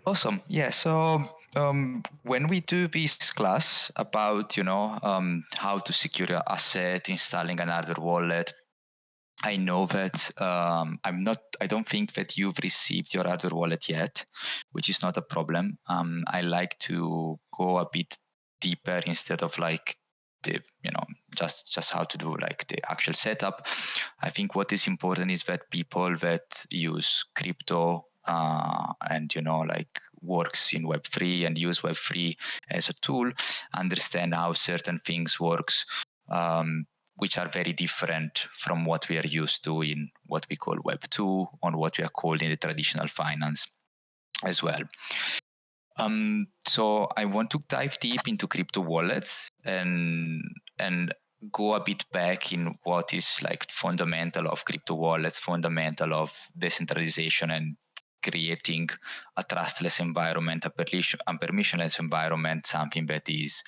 Awesome. Yeah. So when we do this class about, how to secure your asset, installing another wallet, I know that I don't think that you've received your hardware wallet yet, which is not a problem. I like to go a bit deeper instead of like just how to do like the actual setup. I think what is important is that people that use crypto and like works in Web3 and use Web3 as a tool understand how certain things works. Which are very different from what we are used to in what we call Web 2 or what we are called in the traditional finance as well. So I want to dive deep into crypto wallets and go a bit back in what is like fundamental of crypto wallets, fundamental of decentralization and creating a trustless environment, a permissionless environment, something that is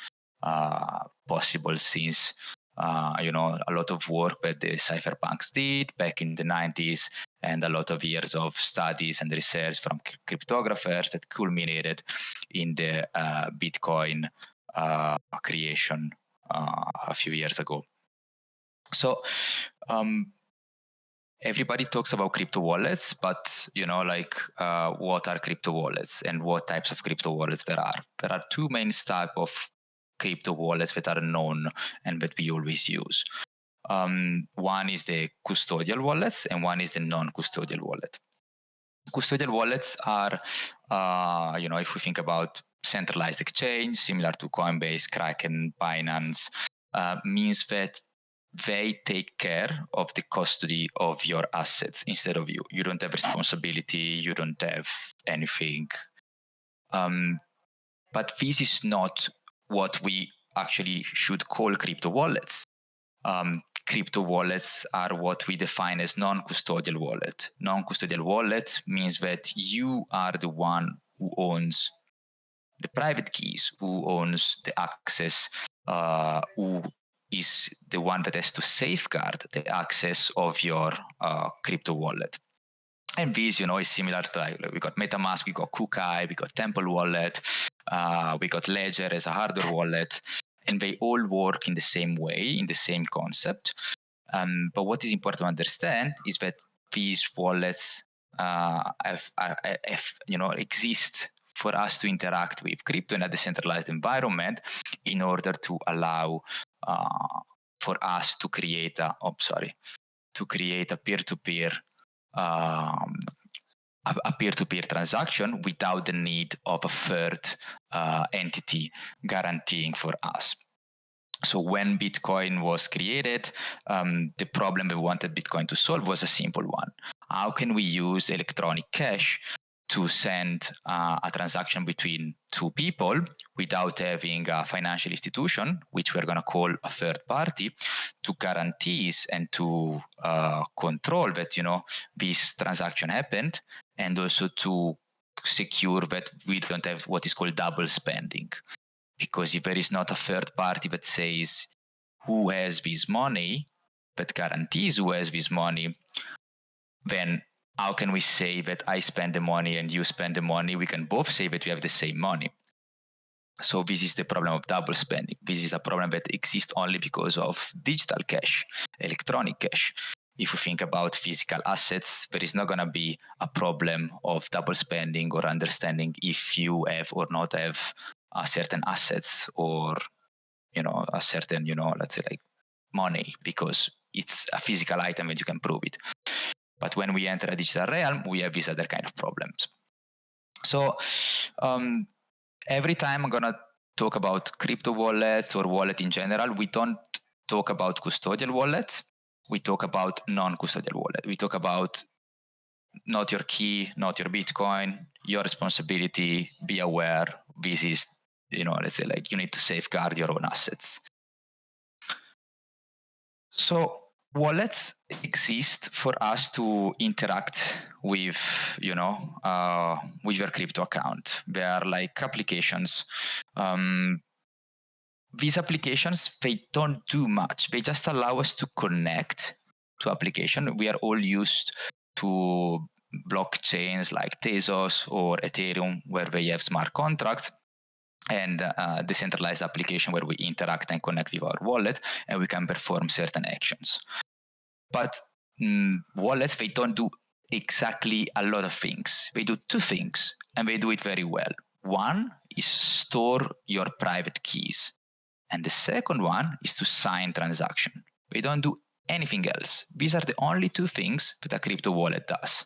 possible since a lot of work that the cypherpunks did back in the 90s and a lot of years of studies and research from cryptographers that culminated in the Bitcoin creation a few years ago. So everybody talks about crypto wallets, but what are crypto wallets and what types of crypto wallets there are? There are two main types of crypto wallets that are known and that we always use. One is the custodial wallets and one is the non-custodial wallet. Custodial wallets are, if we think about centralized exchange, similar to Coinbase, Kraken, Binance, means that they take care of the custody of your assets instead of you. You don't have responsibility, you don't have anything. But this is not what we actually should call crypto wallets. Crypto wallets are what we define as non-custodial wallet. Non-custodial wallet means that you are the one who owns the private keys, who owns the access, who is the one that has to safeguard the access of your crypto wallet. And this, is similar to like we got MetaMask, we got Kukai, we got Temple Wallet, we got Ledger as a hardware wallet, and they all work in the same way, in the same concept. But what is important to understand is that these wallets exist for us to interact with crypto in a decentralized environment in order to allow for us to create a peer-to-peer a peer-to-peer transaction without the need of a third entity guaranteeing for us. So when Bitcoin was created, the problem we wanted Bitcoin to solve was a simple one. How can we use electronic cash to send a transaction between two people without having a financial institution, which we're going to call a third party, to guarantees and to control that this transaction happened, and also to secure that we don't have what is called double spending. Because if there is not a third party that says who has this money, that guarantees who has this money, then how can we say that I spend the money and you spend the money? We can both say that we have the same money. So this is the problem of double spending. This is a problem that exists only because of digital cash, electronic cash. If we think about physical assets, there is not going to be a problem of double spending or understanding if you have or not have certain assets or a certain let's say like money, because it's a physical item and you can prove it. But when we enter a digital realm, we have these other kind of problems. So every time I'm gonna talk about crypto wallets or wallet in general, we don't talk about custodial wallets. We talk about non-custodial wallet. We talk about not your key, not your Bitcoin, your responsibility, be aware. This is, let's say like you need to safeguard your own assets. So wallets exist for us to interact with, with your crypto account. They are like applications. These applications, they don't do much. They just allow us to connect to application. We are all used to blockchains like Tezos or Ethereum, where they have smart contracts, and decentralized application where we interact and connect with our wallet, and we can perform certain actions. But wallets, they don't do exactly a lot of things. They do two things, and they do it very well. One is store your private keys, and the second one is to sign transaction. They don't do anything else. These are the only two things that a crypto wallet does.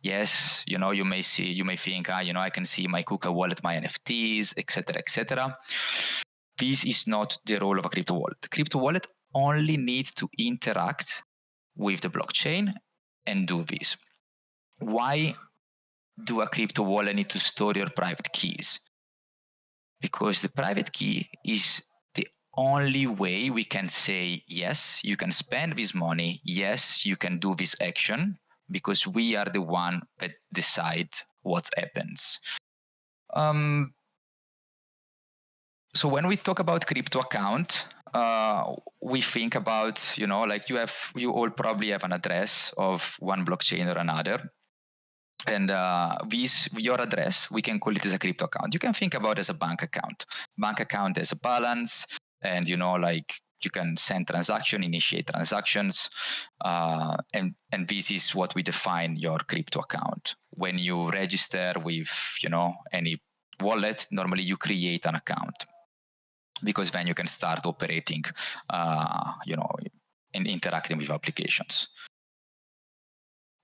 Yes, you may think, I can see my KUKA wallet, my NFTs, etc., etc. This is not the role of a crypto wallet. The crypto wallet only needs to interact with the blockchain and do this. Why do a crypto wallet need to store your private keys? Because the private key is the only way we can say, yes, you can spend this money, yes, you can do this action, because we are the one that decide what happens. So when we talk about crypto account, we think about, you all probably have an address of one blockchain or another. And your address, we can call it as a crypto account. You can think about it as a bank account. Bank account has a balance, and you can send transaction, initiate transactions, and this is what we define your crypto account. When you register with any wallet, normally you create an account, because then you can start operating, and interacting with applications.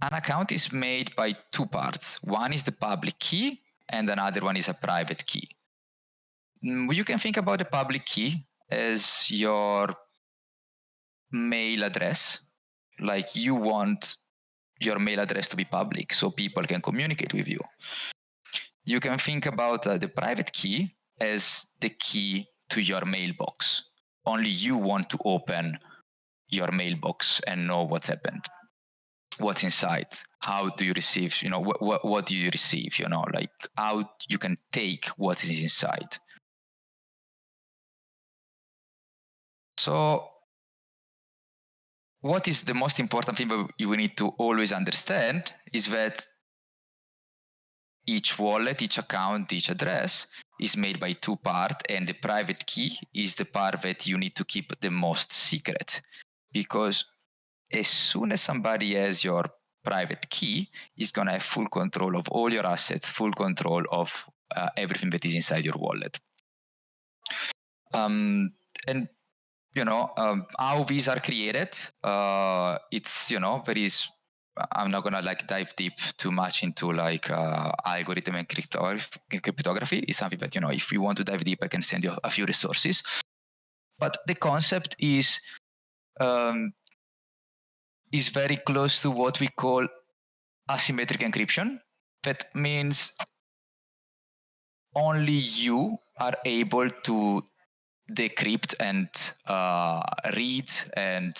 An account is made by two parts. One is the public key, and another one is a private key. You can think about the public key as your mail address. Like, you want your mail address to be public so people can communicate with you. You can think about the private key as the key to your mailbox. Only you want to open your mailbox and know what's happened, what's inside. How do you receive, what do you receive, like how you can take what is inside. So what is the most important thing that you need to always understand is that each wallet, each account, each address is made by two parts, and the private key is the part that you need to keep the most secret, because as soon as somebody has your private key, is going to have full control of all your assets, full control of everything that is inside your wallet. And how these are created, it's I'm not gonna dive deep too much into algorithm and cryptography. It's something that if you want to dive deep, I can send you a few resources. But the concept is very close to what we call asymmetric encryption. That means only you are able to decrypt and read and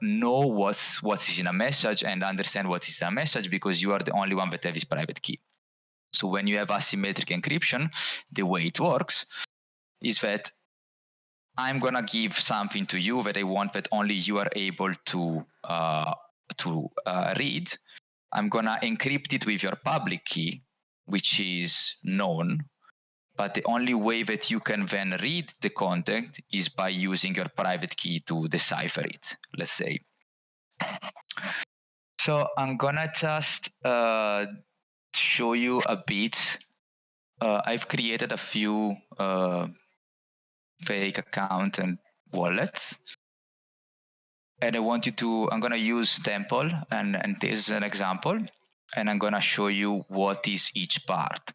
know what is in a message and understand what is in a message, because you are the only one that has this private key. So when you have asymmetric encryption, the way it works is that I'm gonna give something to you that I want that only you are able to read. I'm gonna encrypt it with your public key, which is known. But the only way that you can then read the content is by using your private key to decipher it, let's say. So I'm gonna just show you a bit. I've created a few fake account and wallets. And I'm gonna use Temple and this is an example. And I'm gonna show you what is each part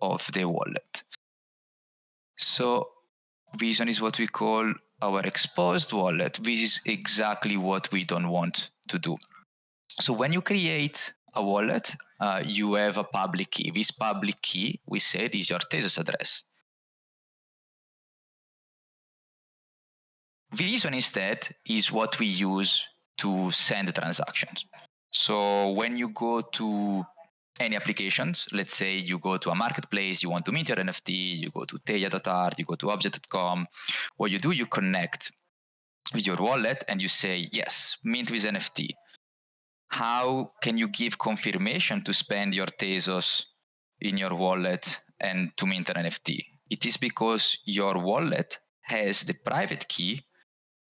of the wallet. So this one is what we call our exposed wallet. This is exactly what we don't want to do. So when you create a wallet, you have a public key. This public key, we said, is your Tezos address. This one instead is what we use to send transactions. So when you go to any applications, let's say you go to a marketplace, you want to mint your NFT, you go to teia.art, you go to object.com, what you do, you connect with your wallet and you say, yes, mint with NFT. how can you give confirmation to spend your Tezos in your wallet and to mint an NFT? It is because your wallet has the private key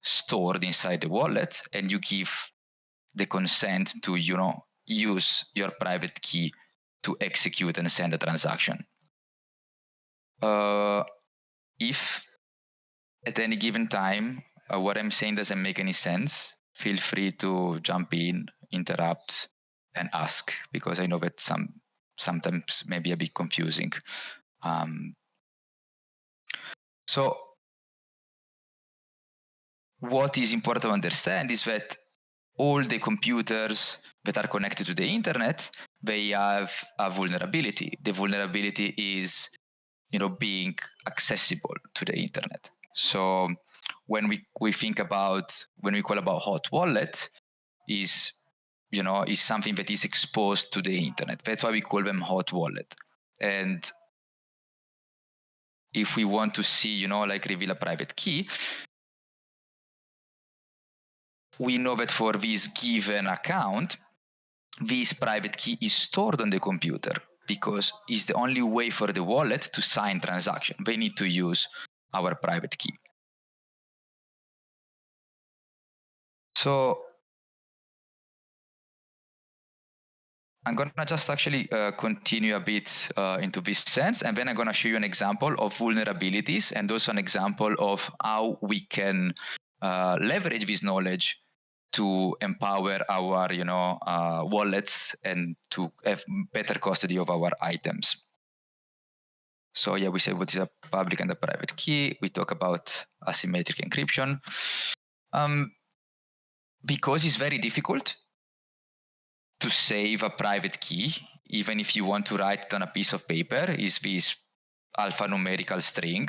stored inside the wallet, and you give the consent to use your private key to execute and send a transaction. If at any given time what I'm saying doesn't make any sense, feel free to jump in, interrupt, and ask, because I know that sometimes may be a bit confusing. So what is important to understand is that all the computers that are connected to the internet, they have a vulnerability. The vulnerability is being accessible to the internet. So when we think about, when we call about hot wallet, is is something that is exposed to the internet. That's why we call them hot wallet. And if we want to see, like reveal a private key, we know that for this given account, this private key is stored on the computer because it's the only way for the wallet to sign transaction. They need to use our private key. So I'm going to just actually continue a bit into this sense, and then I'm going to show you an example of vulnerabilities and also an example of how we can leverage this knowledge to empower our wallets and to have better custody of our items. So yeah, we say what is a public and a private key. We talk about asymmetric encryption. Because it's very difficult to save a private key, even if you want to write it on a piece of paper, is this alphanumerical string,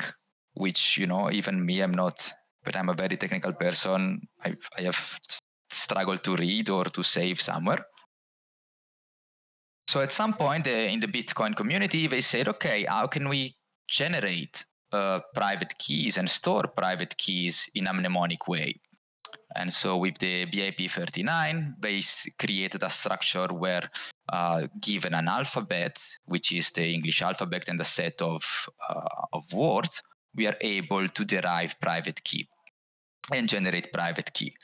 which, even me, I'm not, but I'm a very technical person. I have struggled to read or to save somewhere. So at some point in the Bitcoin community, they said, okay, how can we generate private keys and store private keys in a mnemonic way? And so with the BIP39, they created a structure where given an alphabet, which is the English alphabet and a set of words, we are able to derive private key and generate private key.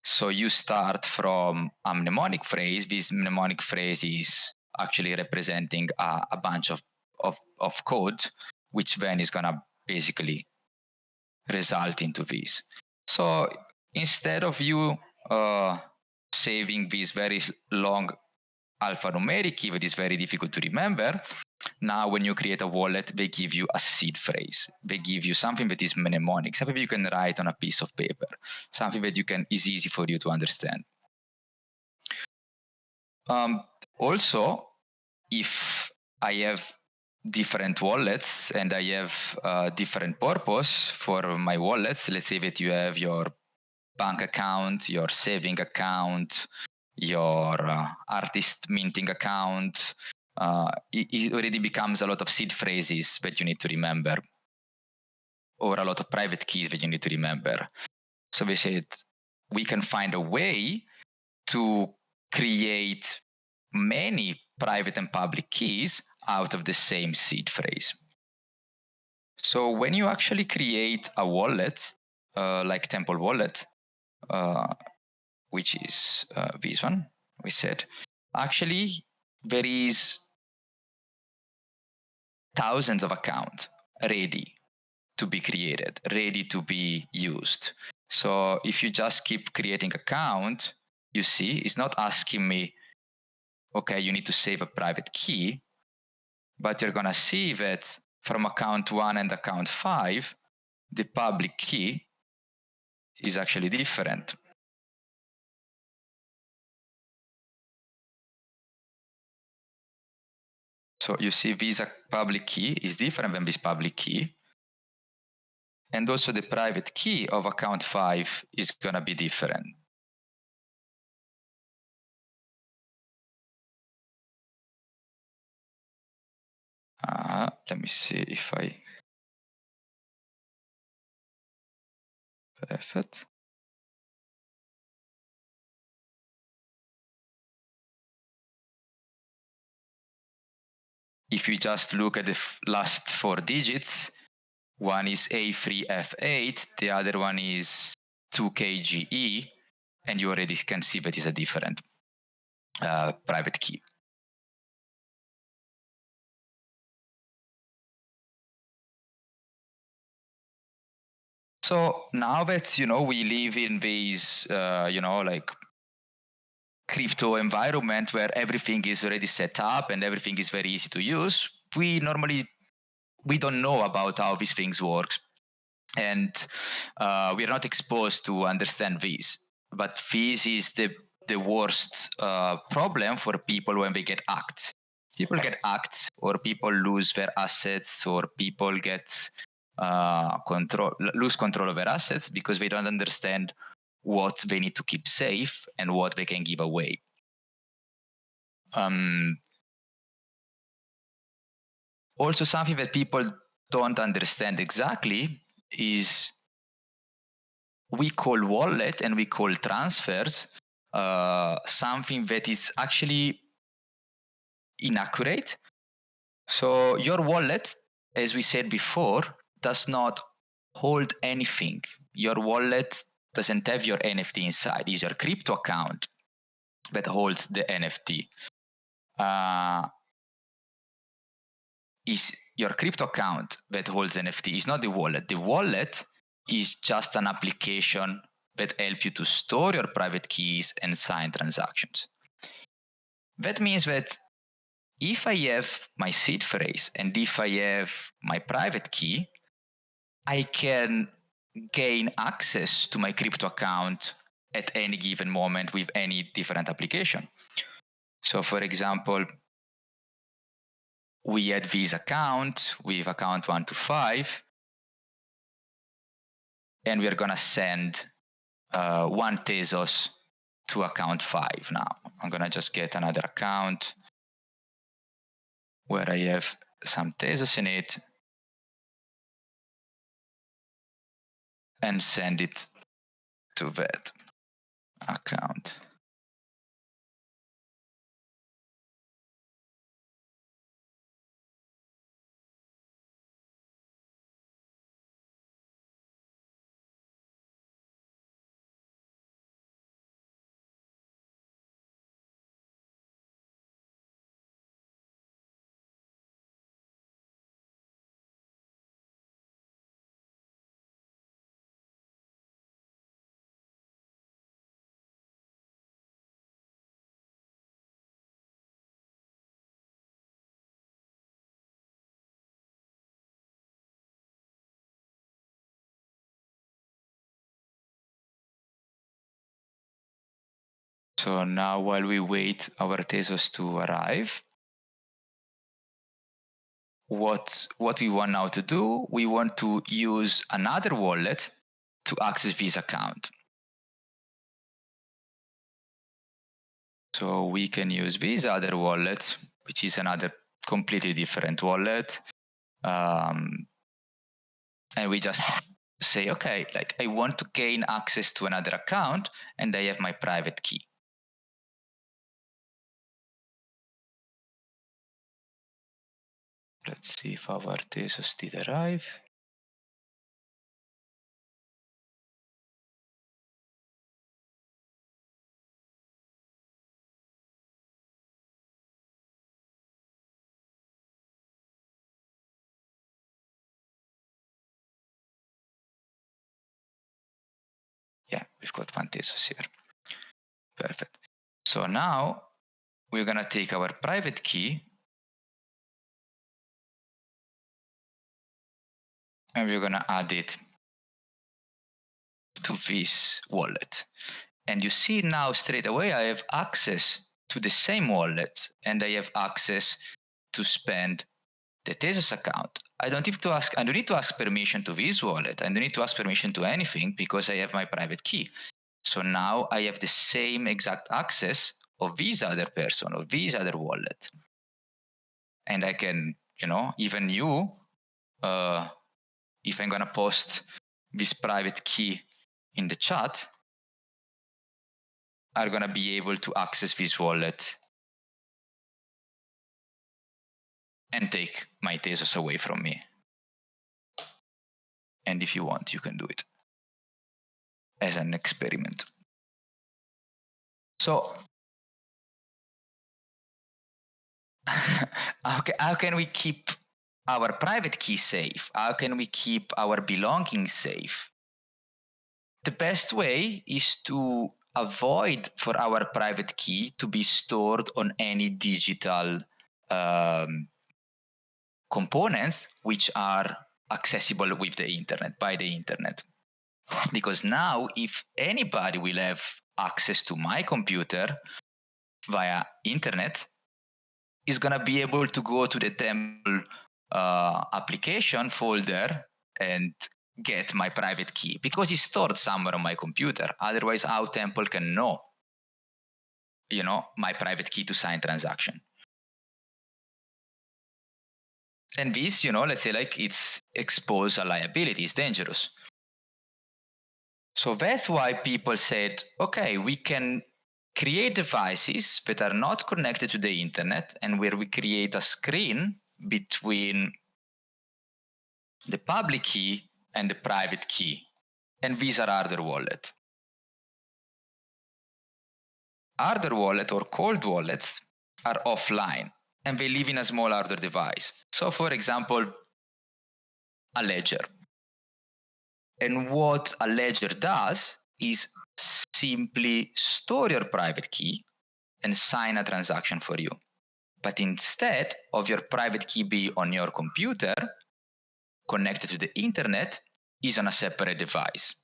So you start from a mnemonic phrase. This mnemonic phrase is actually representing a bunch of code, which then is going to basically result into this. So instead of you saving this very long alphanumeric key that is very difficult to remember, now when you create a wallet, they give you a seed phrase. They give you something that is mnemonic, something you can write on a piece of paper, something that is easy for you to understand. Also, if I have different wallets and I have different purpose for my wallets, let's say that you have your bank account, your saving account, your artist minting account, it already becomes a lot of seed phrases that you need to remember, or a lot of private keys that you need to remember. So we said we can find a way to create many private and public keys out of the same seed phrase. So when you actually create a wallet, like Temple Wallet, which is this one, we said, actually there is thousands of accounts ready to be created, ready to be used. So if you just keep creating account, you see, it's not asking me, okay, you need to save a private key, but you're going to see that from account 1 and account 5, the public key is actually different. So you see this public key is different than this public key. And also the private key of account 5 is going to be different. Let me see if I... Perfect. if you just look at the last 4 digits, one is A3F8, the other one is 2KGE, and you already can see that is a different private key. So now that we live in this like crypto environment where everything is already set up and everything is very easy to use, we don't know about how these things work, and we are not exposed to understand this. But this is the worst problem for people when they get hacked. People get hacked, or people lose their assets, or people get lose control of their assets because they don't understand what they need to keep safe and what they can give away. Also, something that people don't understand exactly is we call wallet and we call transfers something that is actually inaccurate. So your wallet, as we said before, does not hold anything. Your wallet doesn't have your NFT inside. It's your crypto account that holds the NFT. Is your crypto account that holds NFT. Is not the wallet. The wallet is just an application that helps you to store your private keys and sign transactions. That means that if I have my seed phrase and if I have my private key, I can gain access to my crypto account at any given moment with any different application. So for example, we had this account with account 1 to 5, and we're going to send 1 Tezos to account 5 now. I'm going to just get another account where I have some Tezos in it and send it to that account. So now while we wait our Tezos to arrive, what we want now to do, we want to use another wallet to access this account. So we can use this other wallet, which is another completely different wallet. And we just say, okay, like I want to gain access to another account and I have my private key. Let's see if our Tezos did arrive. Yeah, we've got 1 Tezos here. Perfect. So now we're going to take our private key and we're going to add it to this wallet. And you see now straight away I have access to the same wallet and I have access to spend the Tezos account. I don't need to ask permission to this wallet. I don't need to ask permission to anything because I have my private key. So now I have the same exact access of this other person, of this other wallet. And I can, even you, if I'm going to post this private key in the chat, are going to be able to access this wallet and take my Tezos away from me. And if you want, you can do it as an experiment. So how can we keep our private key safe? How can we keep our belongings safe? The best way is to avoid for our private key to be stored on any digital components which are accessible with the internet, by the internet. Because now if anybody will have access to my computer via internet, is going to be able to go to the temple application folder and get my private key because it's stored somewhere on my computer. Otherwise, how temple can know, my private key to sign transaction. And this, let's say like it's exposed a liability, it's dangerous. So that's why people said, okay, we can create devices that are not connected to the internet and where we create a screen between the public key and the private key. And these are hardware wallet. Hardware wallet or cold wallets are offline and they live in a small hardware device. So for example, a ledger. And what a ledger does is simply store your private key and sign a transaction for you. But instead of your private key being on your computer, connected to the internet, is on a separate device.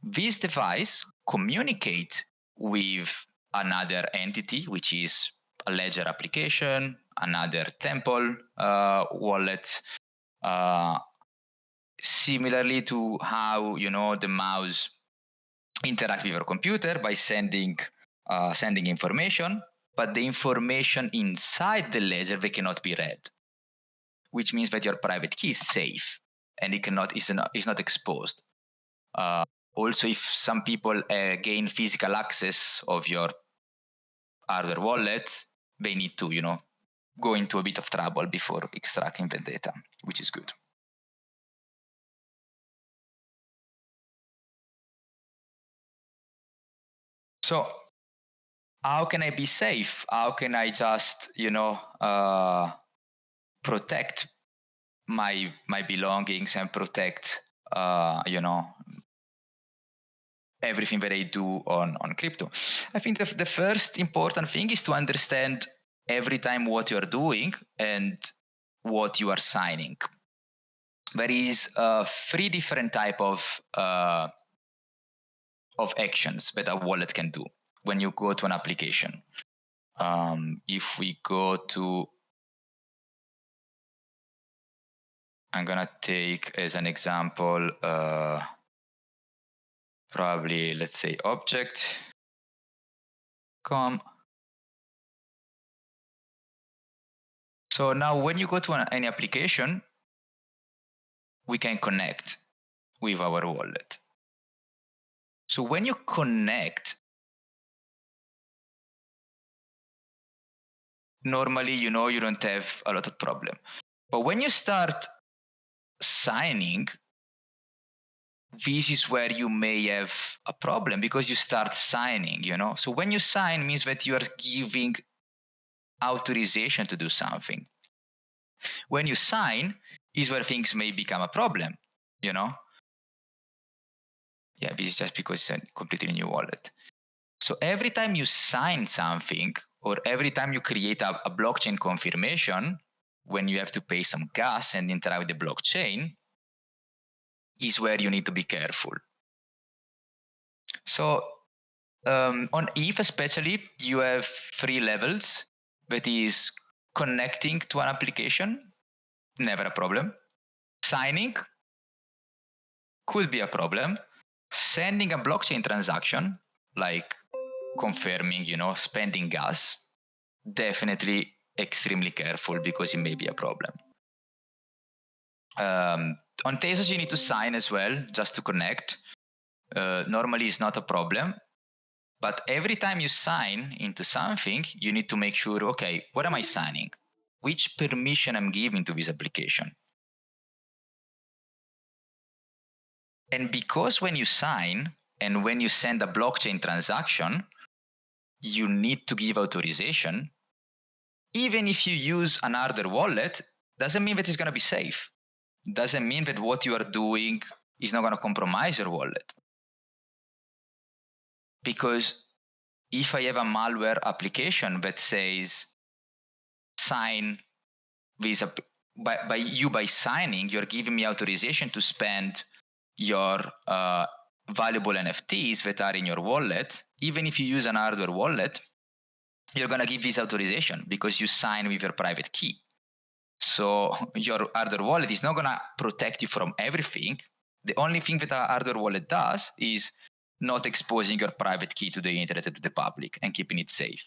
This device communicates with another entity, which is a ledger application, another temple wallet, similarly to how the mouse interact with your computer by sending information, but the information inside the ledger they cannot be read, which means that your private key is safe and is not exposed. Also, if some people gain physical access of your hardware wallet, they need to go into a bit of trouble before extracting the data, which is good. So how can I be safe? How can I just, protect my belongings and protect, everything that I do on crypto? I think the first important thing is to understand every time what you're doing and what you are signing. There is 3 different type of actions that a wallet can do when you go to an application. If we go to, I'm gonna take as an example, probably let's say object.com. So now when you go to any application, we can connect with our wallet. So when you connect, normally, you don't have a lot of problem. But when you start signing, this is where you may have a problem because you start signing, So when you sign means that you are giving authorization to do something. When you sign is where things may become a problem, Yeah, this is just because it's a completely new wallet. So every time you sign something or every time you create a blockchain confirmation, when you have to pay some gas and interact with the blockchain, is where you need to be careful. So on ETH especially, you have 3 levels. That is connecting to an application, never a problem. Signing could be a problem. Sending a blockchain transaction, like confirming, spending gas, definitely extremely careful because it may be a problem. On Tezos, you need to sign as well, just to connect. Normally, it's not a problem. But every time you sign into something, you need to make sure, okay, what am I signing? which permission I'm giving to this application. And because when you sign and when you send a blockchain transaction, you need to give authorization. Even if you use another wallet, doesn't mean that it's going to be safe. Doesn't mean that what you are doing is not going to compromise your wallet. Because if I have a malware application that says sign this, by signing, you're giving me authorization to spend your valuable NFTs that are in your wallet. Even if you use an hardware wallet, you're going to give this authorization because you sign with your private key. So your hardware wallet is not going to protect you from everything. The only thing that a hardware wallet does is not exposing your private key to the internet and to the public and keeping it safe.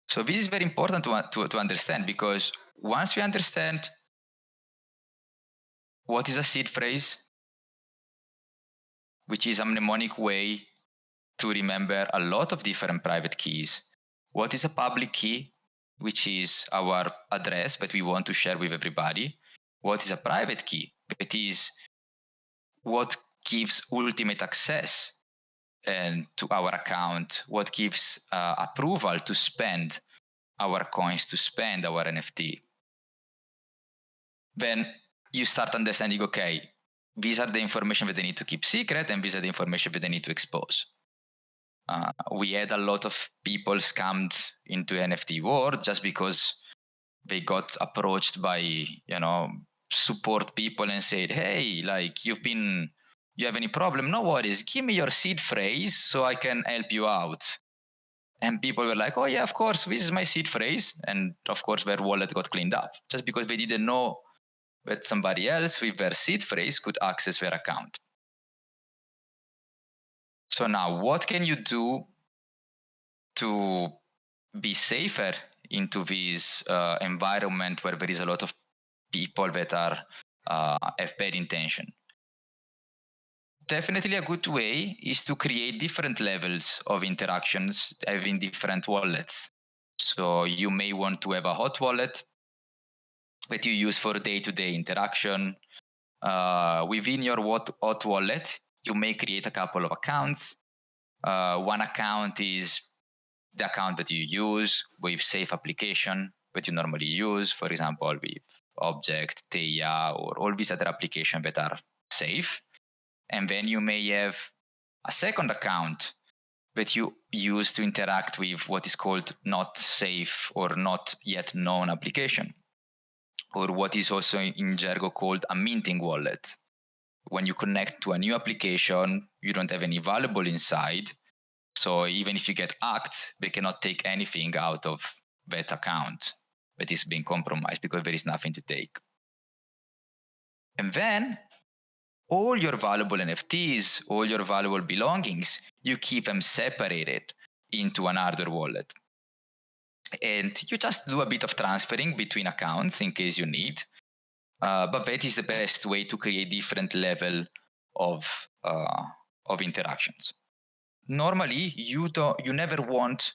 So this is very important to understand, because once we understand what is a seed phrase, which is a mnemonic way to remember a lot of different private keys, what is a public key, which is our address that we want to share with everybody, what is a private key, that is what gives ultimate access and to our account, what gives approval to spend our coins, to spend our NFT. Then you start understanding, okay, these are the information that they need to keep secret, and these are the information that they need to expose. We had a lot of people scammed into NFT world just because they got approached by, support people and said, hey, like you have any problem? No worries, give me your seed phrase so I can help you out. And people were like, oh yeah, of course, this is my seed phrase. And of course their wallet got cleaned up just because they didn't know that somebody else with their seed phrase could access their account. So now what can you do to be safer into this environment where there is a lot of people that are have bad intention? Definitely a good way is to create different levels of interactions having different wallets. So you may want to have a hot wallet that you use for day-to-day interaction. Within your hot wallet, you may create a couple of accounts. One account is the account that you use with safe application that you normally use, for example, with Object, Theia, or all these other applications that are safe. And then you may have a second account that you use to interact with what is called not safe or not yet known application, or what is also in jargon called a minting wallet. When you connect to a new application, you don't have any valuable inside. So even if you get hacked, they cannot take anything out of that account that is being compromised because there is nothing to take. And then all your valuable NFTs, all your valuable belongings, you keep them separated into another wallet. And you just do a bit of transferring between accounts in case you need. But that is the best way to create different level of interactions. Normally, you never want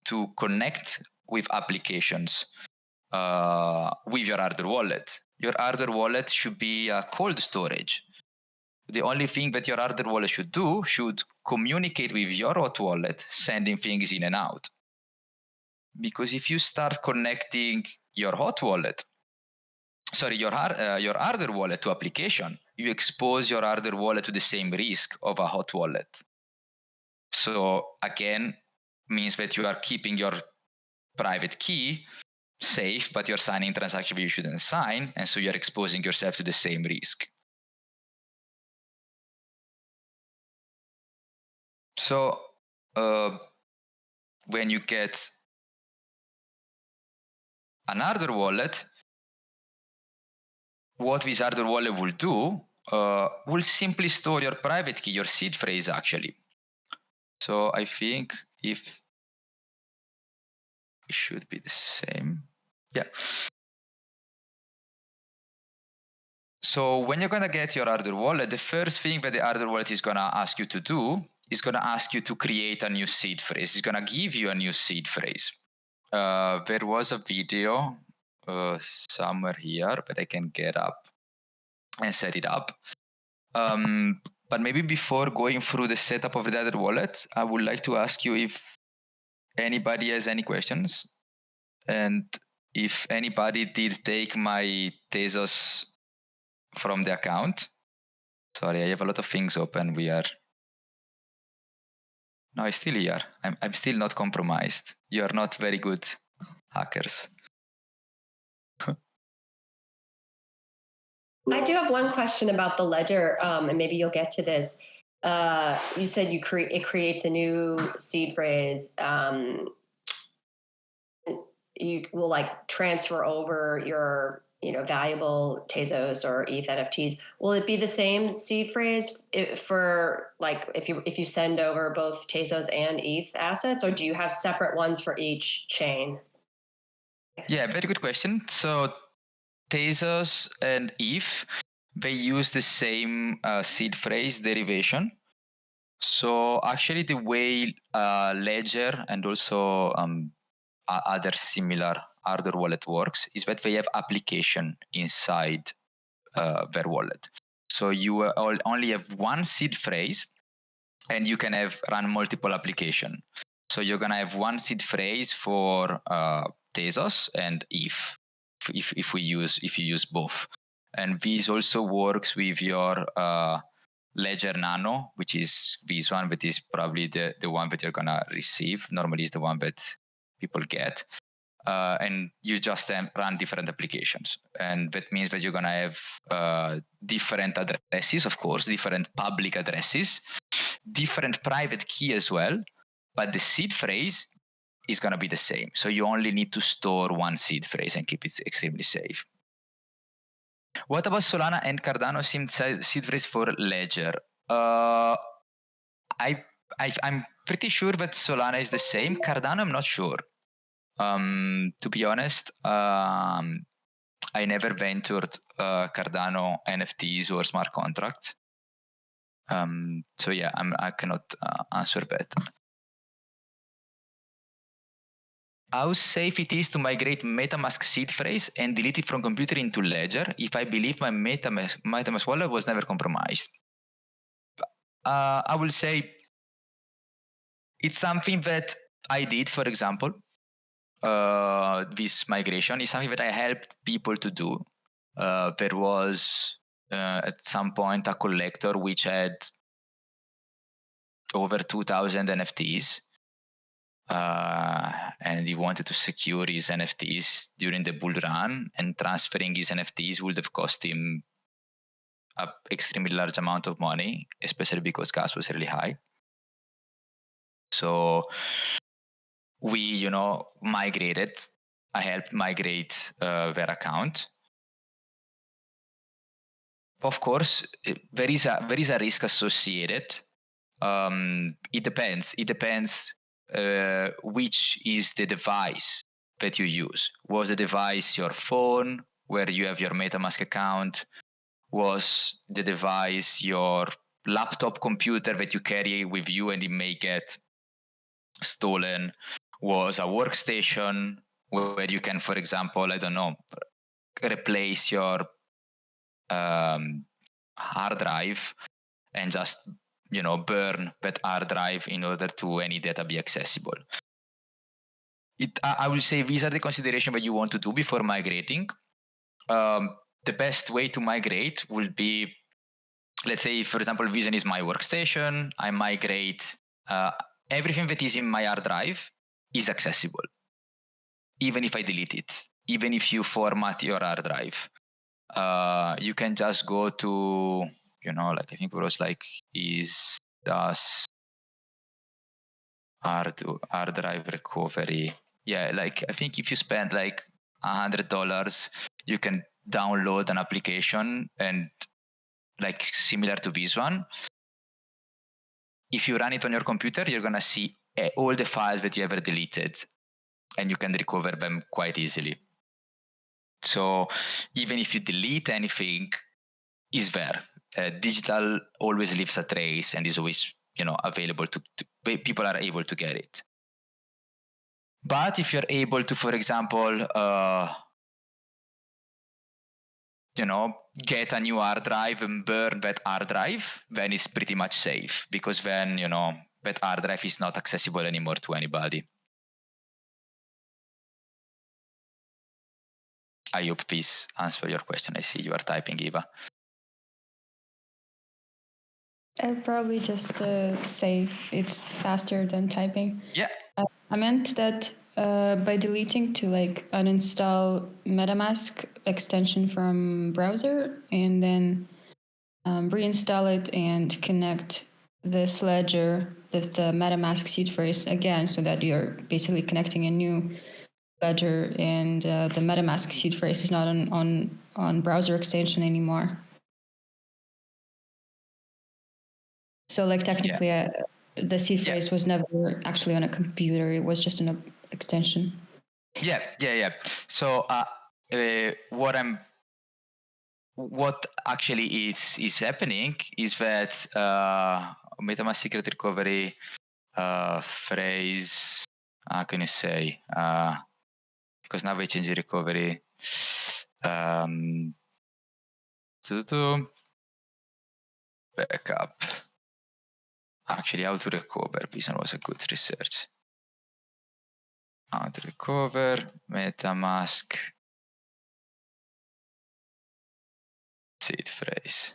to connect with applications with your hardware wallet. Your hardware wallet should be a cold storage. The only thing that your hardware wallet should do should communicate with your hot wallet, sending things in and out. Because if you start connecting your hot wallet, your hardware wallet to application, you expose your hardware wallet to the same risk of a hot wallet. So again, means that you are keeping your private key safe, but you're signing transaction you shouldn't sign, and so you're exposing yourself to the same risk. So when you get an hardware wallet, what this hardware wallet will do will simply store your private key, your seed phrase actually. So I think if it should be the same. Yeah. So when you're going to get your hardware wallet, the first thing that the hardware wallet is going to ask you to do it's going to ask you to create a new seed phrase. It's going to give you a new seed phrase. There was a video somewhere here, but I can get up and set it up. But maybe before going through the setup of the Tether wallet, I would like to ask you if anybody has any questions, and if anybody did take my Tezos from the account. Sorry, I have a lot of things open. No, I'm still here. I'm still not compromised. You are not very good hackers. I do have one question about the ledger, and maybe you'll get to this. You said it creates a new seed phrase. You will like transfer over your valuable Tezos or ETH NFTs. Will it be the same seed phrase for like if you send over both Tezos and ETH assets, or do you have separate ones for each chain? Yeah, very good question. So Tezos and ETH, they use the same seed phrase derivation. So actually the way Ledger and also other similar hardware wallet works is that they have application inside their wallet. So you only have one seed phrase and you can run multiple application. So you're going to have one seed phrase for Tezos and ETH if you use both. And this also works with your Ledger Nano, which is this one, that is probably the one that you're going to receive. Normally it's the one that people get. And you just run different applications. And that means that you're going to have different addresses, of course, different public addresses, different private key as well. But the seed phrase is going to be the same. So you only need to store one seed phrase and keep it extremely safe. What about Solana and Cardano seed phrase for Ledger? I'm pretty sure that Solana is the same. Cardano, I'm not sure. To be honest, I never ventured Cardano NFTs or smart contracts. So yeah, I cannot answer that. How safe it is to migrate MetaMask seed phrase and delete it from computer into Ledger if I believe my MetaMask wallet was never compromised? I will say it's something that I did, for example. This migration is something that I helped people to do. There was at some point a collector which had over 2,000 NFTs. And he wanted to secure his NFTs during the bull run, and transferring his NFTs would have cost him an extremely large amount of money, especially because gas was really high. So we, migrated. I helped migrate their account. Of course, there is a risk associated. It depends. It depends which is the device that you use. Was the device your phone where you have your MetaMask account? Was the device your laptop computer that you carry with you and it may get stolen? Was a workstation where you can, for example, I don't know, replace your hard drive and just burn that hard drive in order to any data be accessible. I will say these are the considerations that you want to do before migrating. The best way to migrate will be, let's say, for example, Vision is my workstation. I migrate everything that is in my hard drive is accessible, even if I delete it, even if you format your hard drive. You can just go to, I think it was like is does hard drive recovery. Yeah, like I think if you spend like $100, you can download an application and like similar to this one. If you run it on your computer, you're gonna see all the files that you ever deleted, and you can recover them quite easily. So even if you delete anything, is there. Digital always leaves a trace and is always available to people are able to get it. But if you're able to, for example, get a new hard drive and burn that hard drive, then it's pretty much safe, because then, that hard drive is not accessible anymore to anybody. I hope this answers your question. I see you are typing, Eva. I'd probably just say it's faster than typing. Yeah. I meant that by deleting to uninstall MetaMask extension from browser and then reinstall it and connect this ledger with the MetaMask seed phrase again, so that you're basically connecting a new ledger, and the MetaMask seed phrase is not on browser extension anymore. So technically, the seed phrase was never actually on a computer; it was just an extension. Yeah. So what actually is happening is that MetaMask secret recovery phrase. How can you say? Because now we change the recovery to backup. Actually, how to recover. This one was a good research. How to recover MetaMask seed phrase.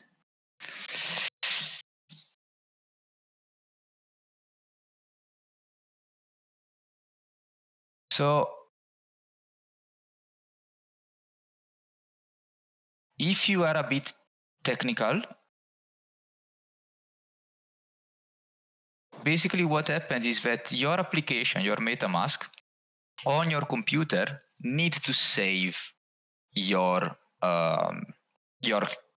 So if you are a bit technical, basically what happens is that your application, your MetaMask, on your computer needs to save your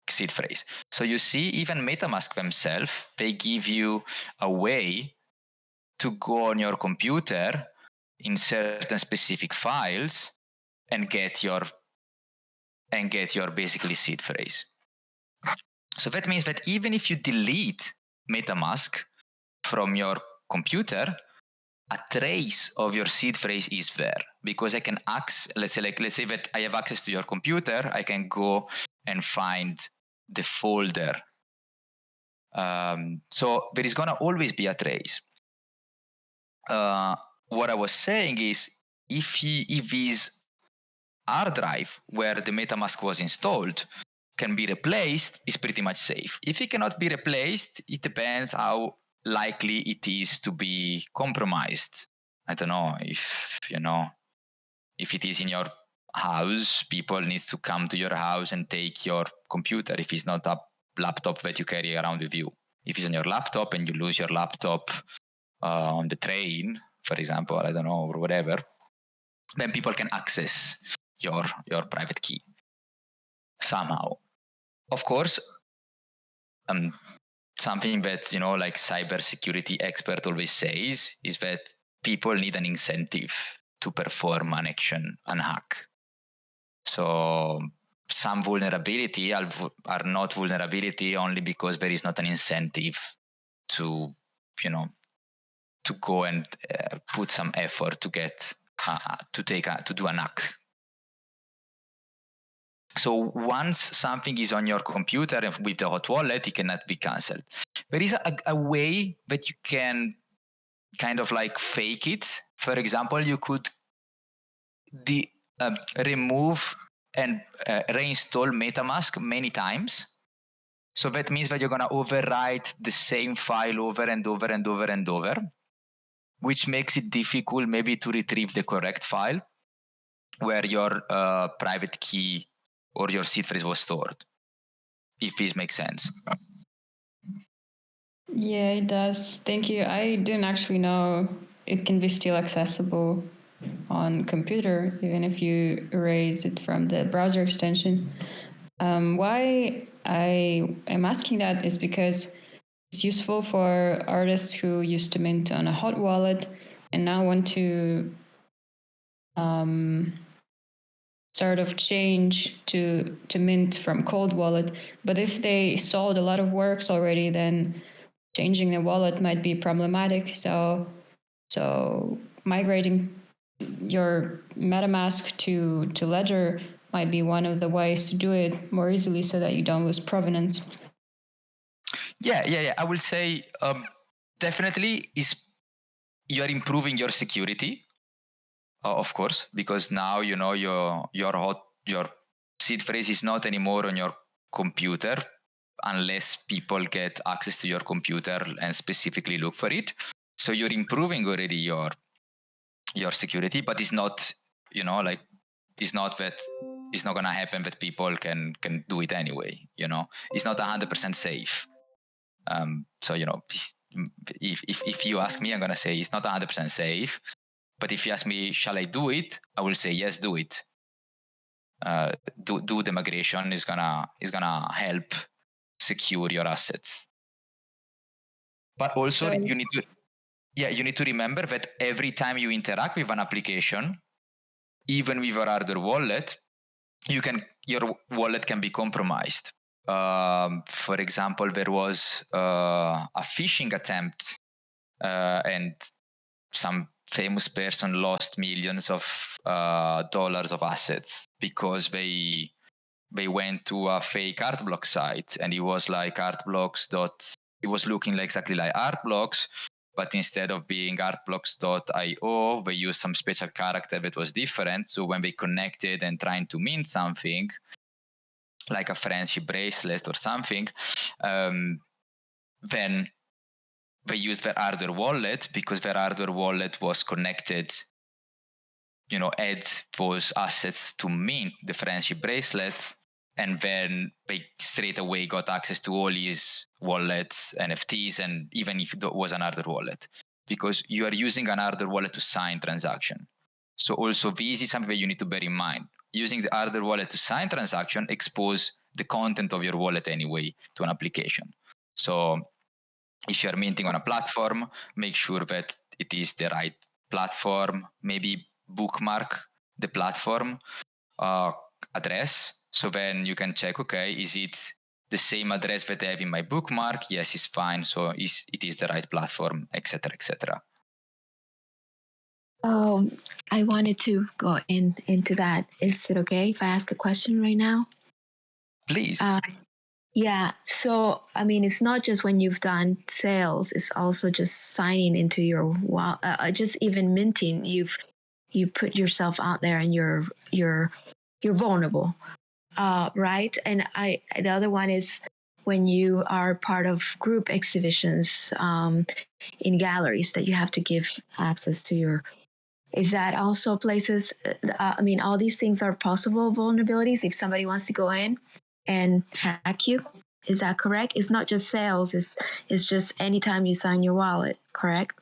seed phrase. So you see, even MetaMask themselves, they give you a way to go on your computer in certain specific files and get your basically seed phrase. So that means that even if you delete MetaMask from your computer, a trace of your seed phrase is there, because I can let's say that I have access to your computer, I can go and find the folder. So there is gonna always be a trace. What I was saying is, if this hard drive where the MetaMask was installed can be replaced, it's pretty much safe. If it cannot be replaced, it depends how likely it is to be compromised. I don't know if it is in your house, people need to come to your house and take your computer if it's not a laptop that you carry around with you. If it's on your laptop and you lose your laptop on the train, for example, I don't know, or whatever, then people can access your private key somehow. Of course, something that cybersecurity expert always says is that people need an incentive to perform an action and hack. So some vulnerability are not vulnerability only because there is not an incentive to go and put some effort to get to do an hack. So once something is on your computer with the hot wallet, it cannot be cancelled. There is a way that you can kind of fake it. For example, you could remove and reinstall MetaMask many times. So that means that you're going to overwrite the same file over and over and over and over, which makes it difficult maybe to retrieve the correct file where your private key or your seed phrase was stored, if this makes sense. Yeah, it does. Thank you. I didn't actually know it can be still accessible on computer, even if you erase it from the browser extension. Why I am asking that is because it's useful for artists who used to mint on a hot wallet and now want to sort of change to mint from cold wallet. But if they sold a lot of works already, then changing the wallet might be problematic. So migrating your MetaMask to Ledger might be one of the ways to do it more easily so that you don't lose provenance. Yeah. I will say definitely you're improving your security, of course, because now your seed phrase is not anymore on your computer unless people get access to your computer and specifically look for it. So you're improving already your security, but it's not, like, it's not that it's not gonna happen that people can do it anyway. It's not 100% safe. So if you ask me, I'm gonna say it's not 100% safe. But if you ask me, shall I do it? I will say yes, do it. Do the migration is gonna help secure your assets. But also you need to remember that every time you interact with an application, even with a hardware wallet, your wallet can be compromised. For example, there was a phishing attempt, and some famous person lost millions of dollars of assets because they went to a fake art block site, and it was like it was looking exactly like Artblocks, but instead of being artblocks.io, they used some special character that was different. So when they connected and trying to mint something, like a friendship bracelet or something, then they used their hardware wallet because their hardware wallet was connected, add those assets to mint the friendship bracelets, and then they straight away got access to all his wallets, NFTs, and even if it was an hardware wallet, because you are using an hardware wallet to sign transaction. So also this is something that you need to bear in mind. Using the hardware wallet to sign transaction expose the content of your wallet anyway to an application. So if you're minting on a platform, make sure that it is the right platform. Maybe bookmark the platform address, so then you can check, okay, is it the same address that I have in my bookmark? Yes, it's fine. So it is the right platform, etc., etc. I wanted to go into that. Is it okay if I ask a question right now? Please. Yeah. So, I mean, it's not just when you've done sales; it's also just signing into your just even minting. You put yourself out there, and you're vulnerable, right? And the other one is when you are part of group exhibitions in galleries that you have to give access to your. Is that also places? I mean, all these things are possible vulnerabilities if somebody wants to go in and hack you. Is that correct? It's not just sales. It's just anytime you sign your wallet, correct?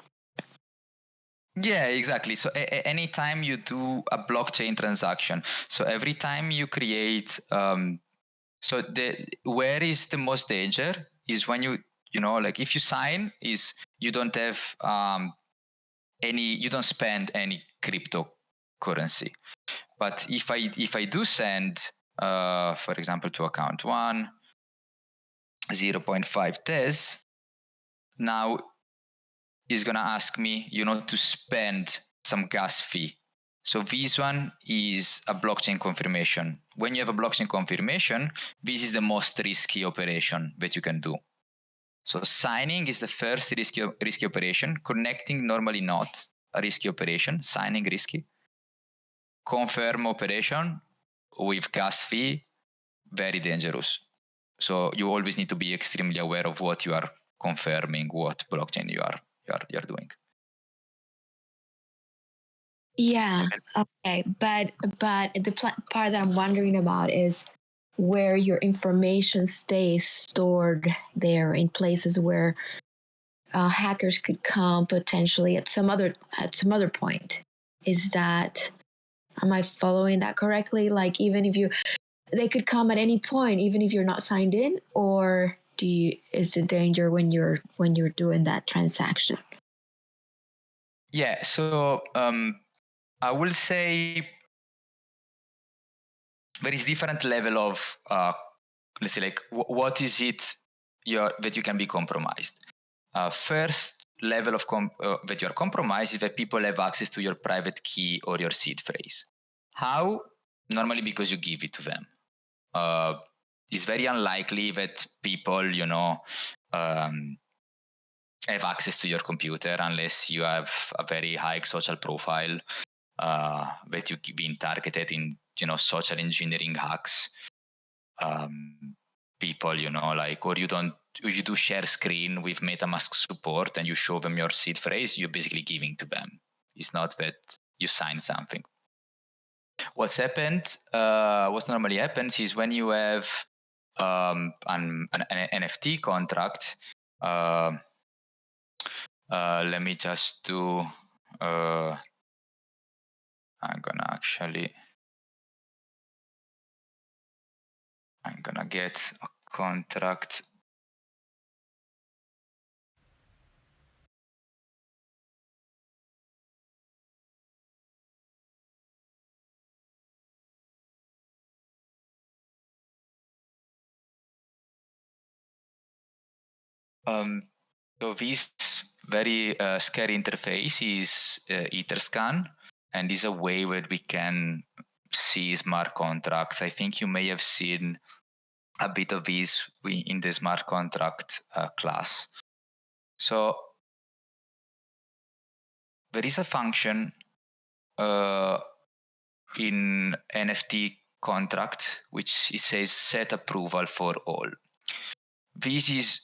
Yeah, exactly. So anytime you do a blockchain transaction, so every time you create, so where is the most danger is when like if you sign, is you don't have you don't spend any cryptocurrency. But if I do send, for example, to account 1, 0.5 TES, now is gonna ask me, to spend some gas fee. So this one is a blockchain confirmation. When you have a blockchain confirmation, this is the most risky operation that you can do. So signing is the first risky operation. Connecting, normally not a risky operation. Signing, risky. Confirm operation with gas fee, very dangerous. So you always need to be extremely aware of what you are confirming, what blockchain you're doing. Yeah. Okay. But the part that I'm wondering about is where your information stays stored there in places where hackers could come potentially at some other point. Is that, am I following that correctly? Like even if they could come at any point, even if you're not signed in, or is it danger when you're doing that transaction? Yeah. So I will say there is different level of let's say like what is it that you can be compromised. first level of that you're compromised is that people have access to your private key or your seed phrase. How? Normally because you give it to them. It's very unlikely that people, have access to your computer unless you have a very high social profile, that you've been targeted in, social engineering hacks. People, or you do share screen with MetaMask support and you show them your seed phrase, you're basically giving to them. It's not that you sign something. What normally happens is when you have an NFT contract, let me just do, I'm gonna get a contract. So this very scary interface is Etherscan, and is a way where we can see smart contracts. I think you may have seen a bit of this in the smart contract class. So there is a function in NFT contract which it says set approval for all. This is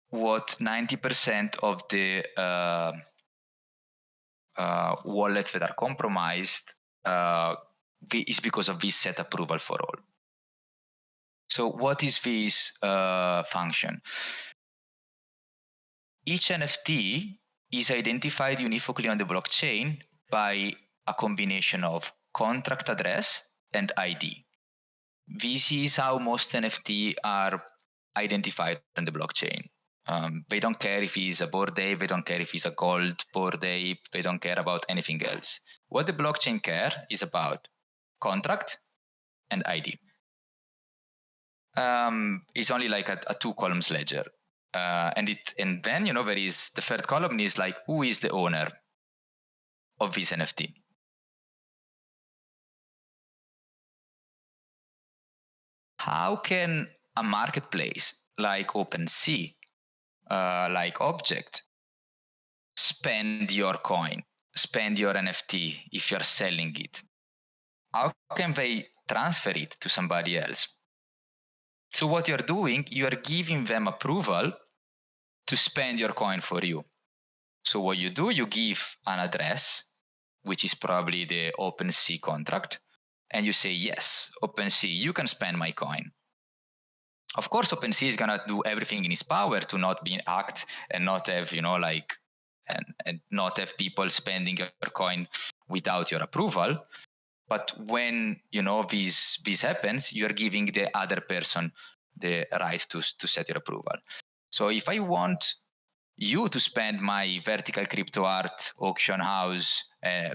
what 90% of the wallets that are compromised is because of this set approval for all. So what is this function? Each NFT is identified univocally on the blockchain by a combination of contract address and ID. This is how most NFT are identified on the blockchain. They don't care if it's a Bored Ape, they don't care if it's a gold Bored Ape, they don't care about anything else. What the blockchain care is about contract and ID. It's only like a 2 columns ledger. And then, there is the third column is like, who is the owner of this NFT? How can a marketplace like OpenSea, like Object, spend your coin, spend your NFT if you're selling it? How can they transfer it to somebody else? So what you're doing, you are giving them approval to spend your coin for you. So what you do, you give an address, which is probably the OpenSea contract, and you say, yes, OpenSea, you can spend my coin. Of course, OpenSea is gonna do everything in its power to not be hacked and not have, and not have people spending your coin without your approval. But when this happens, you are giving the other person the right to set your approval. So if I want you to spend my vertical crypto art auction house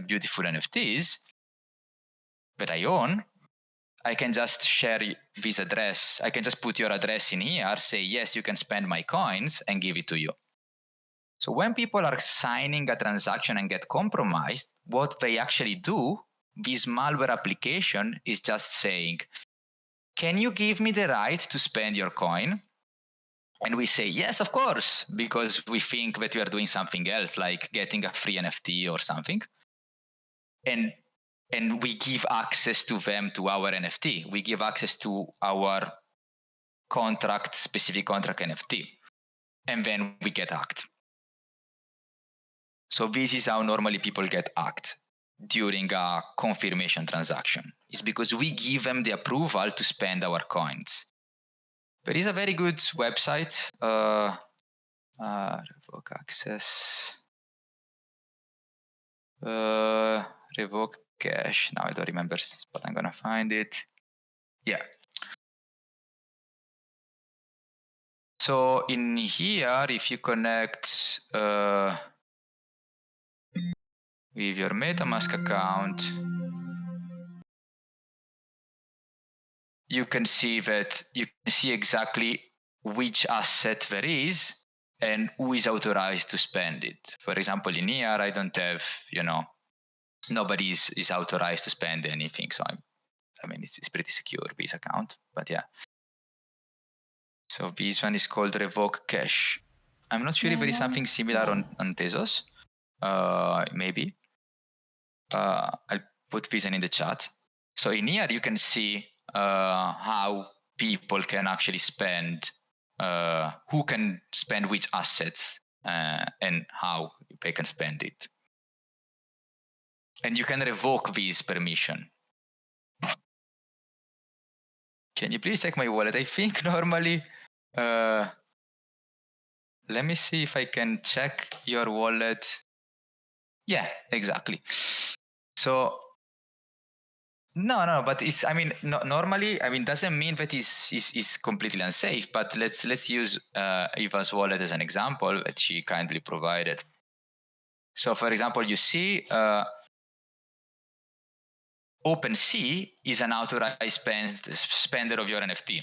beautiful NFTs that I own, I can just share this address. I can just put your address in here, say, yes, you can spend my coins and give it to you. So when people are signing a transaction and get compromised, what they actually do, this malware application is just saying, can you give me the right to spend your coin? And we say, yes, of course, because we think that we are doing something else, like getting a free NFT or something. And we give access to them to our NFT. We give access to our specific contract NFT. And then we get hacked. So this is how normally people get hacked during a confirmation transaction. It's because we give them the approval to spend our coins. There is a very good website, revoke access, revoke cache. Now I don't remember, but I'm gonna find it. Yeah. So in here, if you connect with your MetaMask account, you can see exactly which asset there is and who is authorized to spend it. For example, in here, I don't have, nobody is authorized to spend anything. So it's pretty secure, this account, but yeah. So this one is called revoke cache. I'm not sure if there is something similar on Tezos. Maybe. I'll put this in the chat. So in here, you can see how people can actually spend, who can spend which assets and how they can spend it. And you can revoke this permission. Can you please check my wallet? I think normally, let me see if I can check your wallet. Yeah, exactly. So no, but it's, normally, doesn't mean that is completely unsafe, but let's use Eva's wallet as an example that she kindly provided. So for example, you see OpenSea is an authorized spender of your NFT.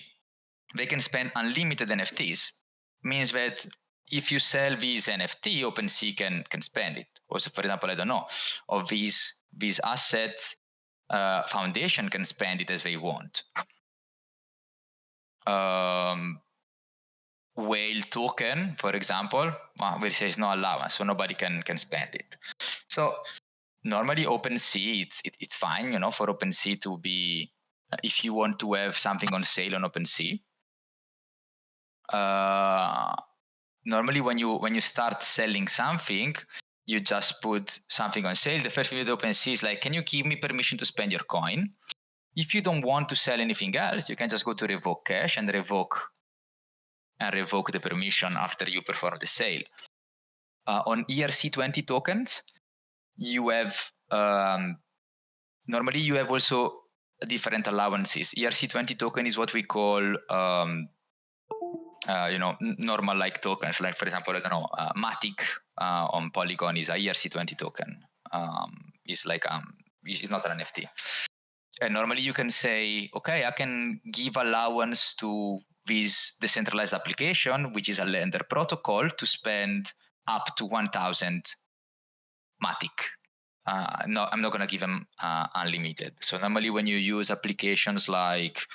They can spend unlimited NFTs. Means that if you sell these NFT, OpenSea can spend it. Also, for example, I don't know, of these assets, Foundation can spend it as they want. Whale token, for example, there says no allowance, so nobody can spend it. So normally OpenSea, it's fine, for OpenSea to be, if you want to have something on sale on OpenSea. Normally when you start selling something, you just put something on sale. The first thing with OpenSea is like, can you give me permission to spend your coin? If you don't want to sell anything else, you can just go to revoke cache and revoke the permission after you perform the sale. On ERC20 tokens, you have normally you have also different allowances. ERC20 token is what we call normal like tokens. Like for example, I don't know, Matic on Polygon is a ERC20 token. It's like it's not an NFT. And normally you can say, okay, I can give allowance to this decentralized application, which is a lender protocol, to spend up to 1,000 Matic. No, I'm not going to give them unlimited. So normally when you use applications like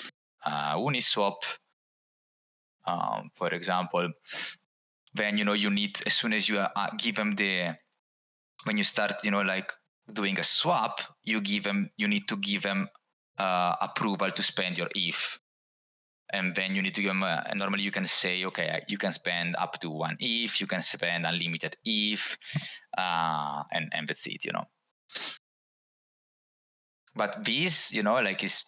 Uniswap, for example, then you need, as soon as you give them when you start like doing a swap, you need to give them approval to spend your ETH. And then you need to give them, normally you can say, okay, you can spend up to 1 ETH, you can spend unlimited ETH, and that's it, But this, like it's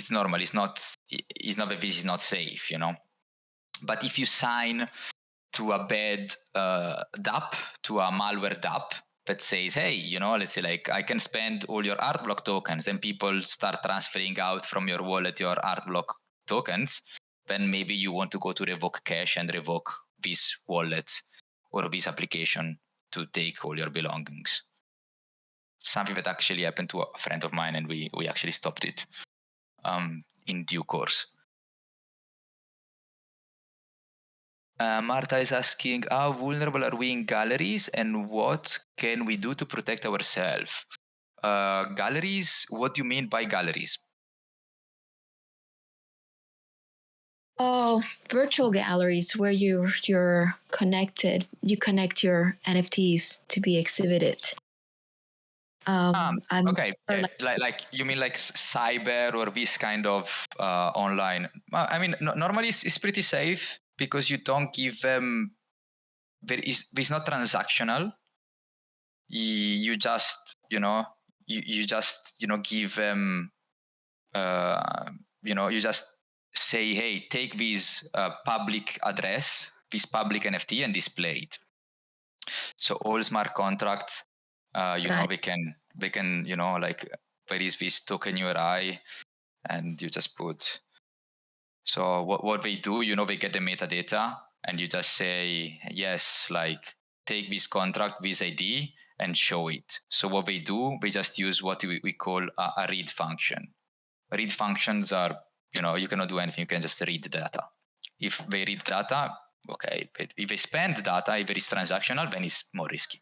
normal. It's not that this is not safe, But if you sign to a bad DApp, to a malware DApp that says, hey, let's say like I can spend all your art block tokens, and people start transferring out from your wallet your art block tokens, then maybe you want to go to revoke cache and revoke this wallet or this application to take all your belongings. Something that actually happened to a friend of mine, and we actually stopped it in due course. Marta is asking, how vulnerable are we in galleries, and what can we do to protect ourselves? Galleries, what do you mean by galleries? Oh, virtual galleries where you're connected. You connect your NFTs to be exhibited. Okay, yeah, like you mean like cyber or this kind of online? Normally it's pretty safe because you don't give them. It's not transactional. You just you just give them. You just say, hey, take this public address, this public NFT, and display it. So all smart contracts, they can like, there is this token URI, and you just put. So what they do, they get the metadata, and you just say, yes, like take this contract, this ID, and show it. So what they do, they just use what we call a read function. Read functions are, you cannot do anything, you can just read data. If they read data, okay, but if I spend data, if it is transactional, then it's more risky.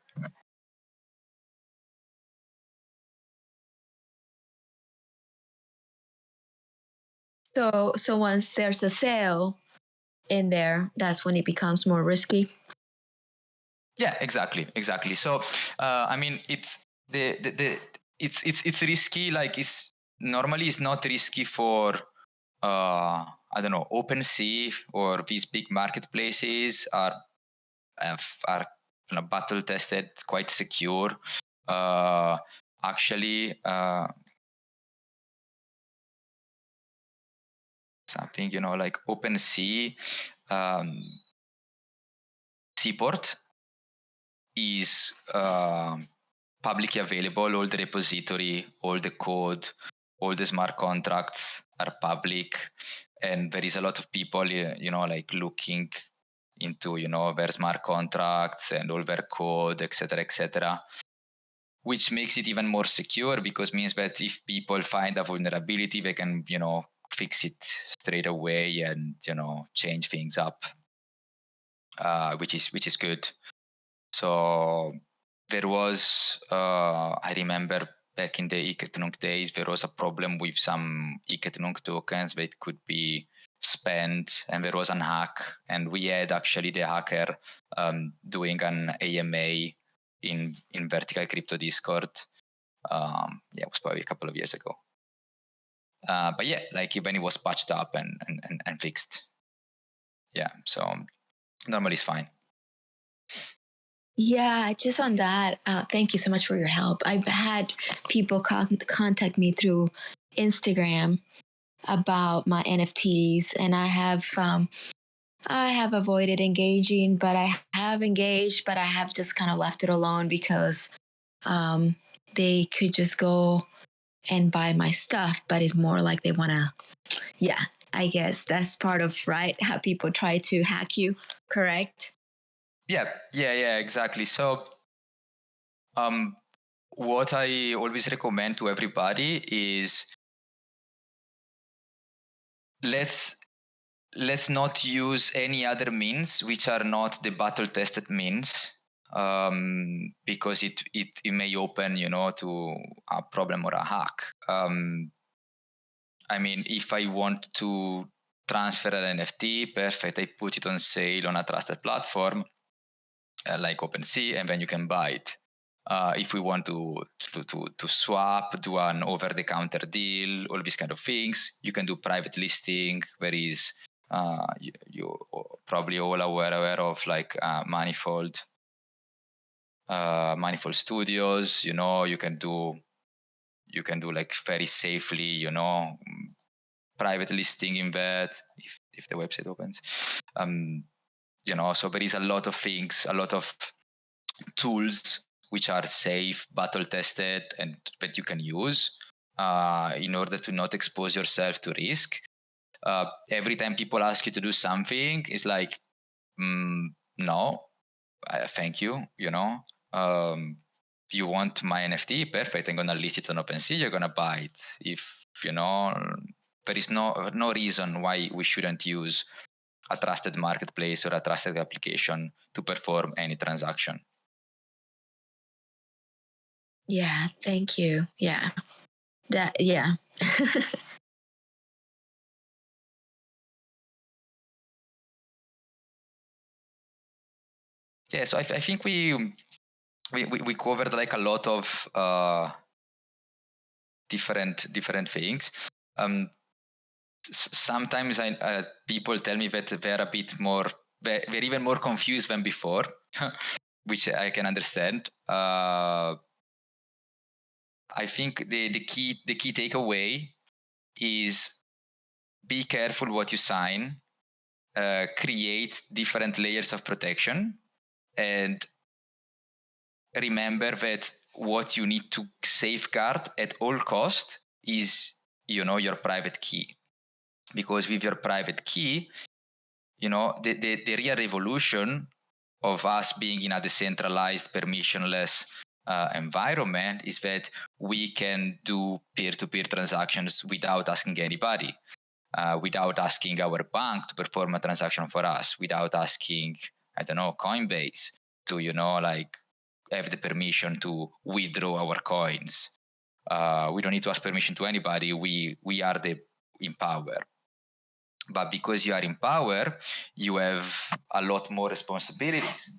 So once there's a sale in there, that's when it becomes more risky. Yeah, exactly. So, I mean, it's it's risky. Like it's normally it's not risky for I don't know, OpenSea or these big marketplaces are battle tested, quite secure. Actually, something like OpenSea Seaport is publicly available. All the repository, all the code, all the smart contracts are public, and there is a lot of people like looking into their smart contracts and all their code, etc., which makes it even more secure, because means that if people find a vulnerability, they can fix it straight away and change things up, which is good. So there was I remember back in the Iketenunk days, there was a problem with some Iketenunk tokens that could be spent, and there was an hack, and we had actually the hacker doing an AMA in VerticalCrypto Discord. Yeah, it was probably a couple of years ago. But yeah, like when it was patched up and fixed. Yeah, so normally it's fine. Yeah, just on that, thank you so much for your help. I've had people contact me through Instagram about my NFTs, and I have avoided engaging, but I have engaged, but I have just kind of left it alone because they could just go and buy my stuff, but it's more like they want to, yeah, I guess that's part of, right, how people try to hack you, correct? Yeah, exactly. So what I always recommend to everybody is let's not use any other means which are not the battle tested means, because it may open to a problem or a hack. I mean, if I want to transfer an NFT, perfect, I put it on sale on a trusted platform like OpenSea, and then you can buy it. If we want to swap, do an over-the-counter deal, all these kind of things, you can do private listing. There is you probably all aware of like Manifold Studios. You can do like very safely, private listing in that if the website opens. So there is a lot of things, a lot of tools which are safe, battle tested, and that you can use in order to not expose yourself to risk. Every time people ask you to do something, it's like, no, thank you. You want my NFT? Perfect. I'm gonna list it on OpenSea. You're gonna buy it. If there is no reason why we shouldn't use a trusted marketplace or a trusted application to perform any transaction. Yeah, thank you. Yeah. Yeah. Yeah, so I think we covered like a lot of different things. Sometimes people tell me that they're a bit more, they're even more confused than before, which I can understand. I think the key takeaway is be careful what you sign, create different layers of protection, and remember that what you need to safeguard at all cost is your private key, because with your private key, the real revolution of us being in a decentralized permissionless environment is that we can do peer-to-peer transactions without asking anybody. without asking our bank to perform a transaction for us, without asking, I don't know, Coinbase to, have the permission to withdraw our coins. We don't need to ask permission to anybody. We are in power. But because you are in power, you have a lot more responsibilities.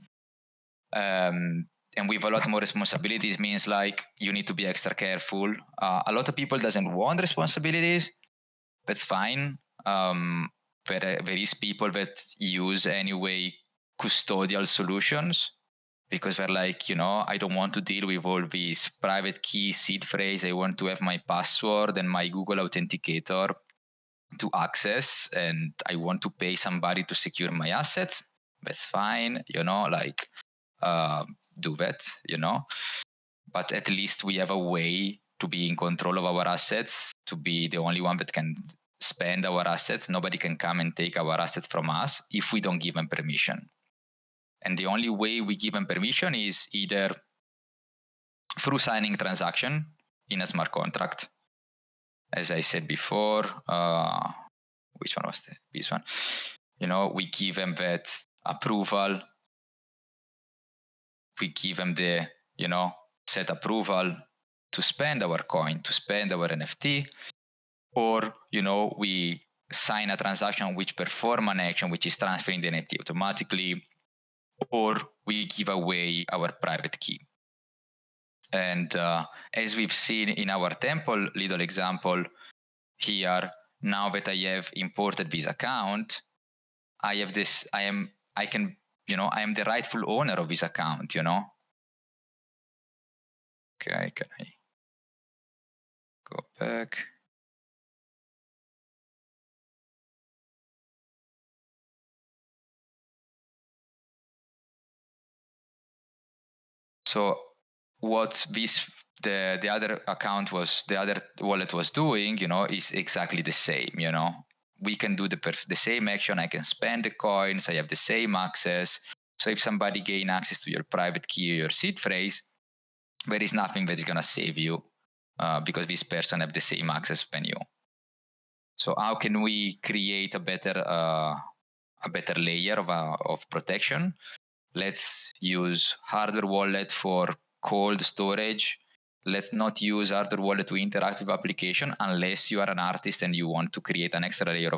And with a lot more responsibilities means like you need to be extra careful. A lot of people doesn't want responsibilities. That's fine. There is people that use anyway custodial solutions because they're like, I don't want to deal with all these private key seed phrase. I want to have my password and my Google Authenticator to access, and I want to pay somebody to secure my assets. That's fine, do that, But at least we have a way to be in control of our assets, to be the only one that can spend our assets. Nobody can come and take our assets from us if we don't give them permission. And the only way we give them permission is either through signing transaction in a smart contract. As I said before, which one was this one? We give them that approval. We give them the, set approval to spend our coin, to spend our NFT, or, we sign a transaction which perform an action which is transferring the NFT automatically, or we give away our private key. And as we've seen in our temple, little example here, now that I have imported this account, I am the rightful owner of this account, Okay, can I go back? So what the other account was, the other wallet was doing, is exactly the same, We can do the same action. I can spend the coins. I have the same access. So if somebody gain access to your private key or your seed phrase, there is nothing that is going to save you because this person have the same access than you. So how can we create a better layer of protection? Let's use hardware wallet for cold storage. Let's not use hardware wallet to interact with application unless you are an artist and you want to create an extra layer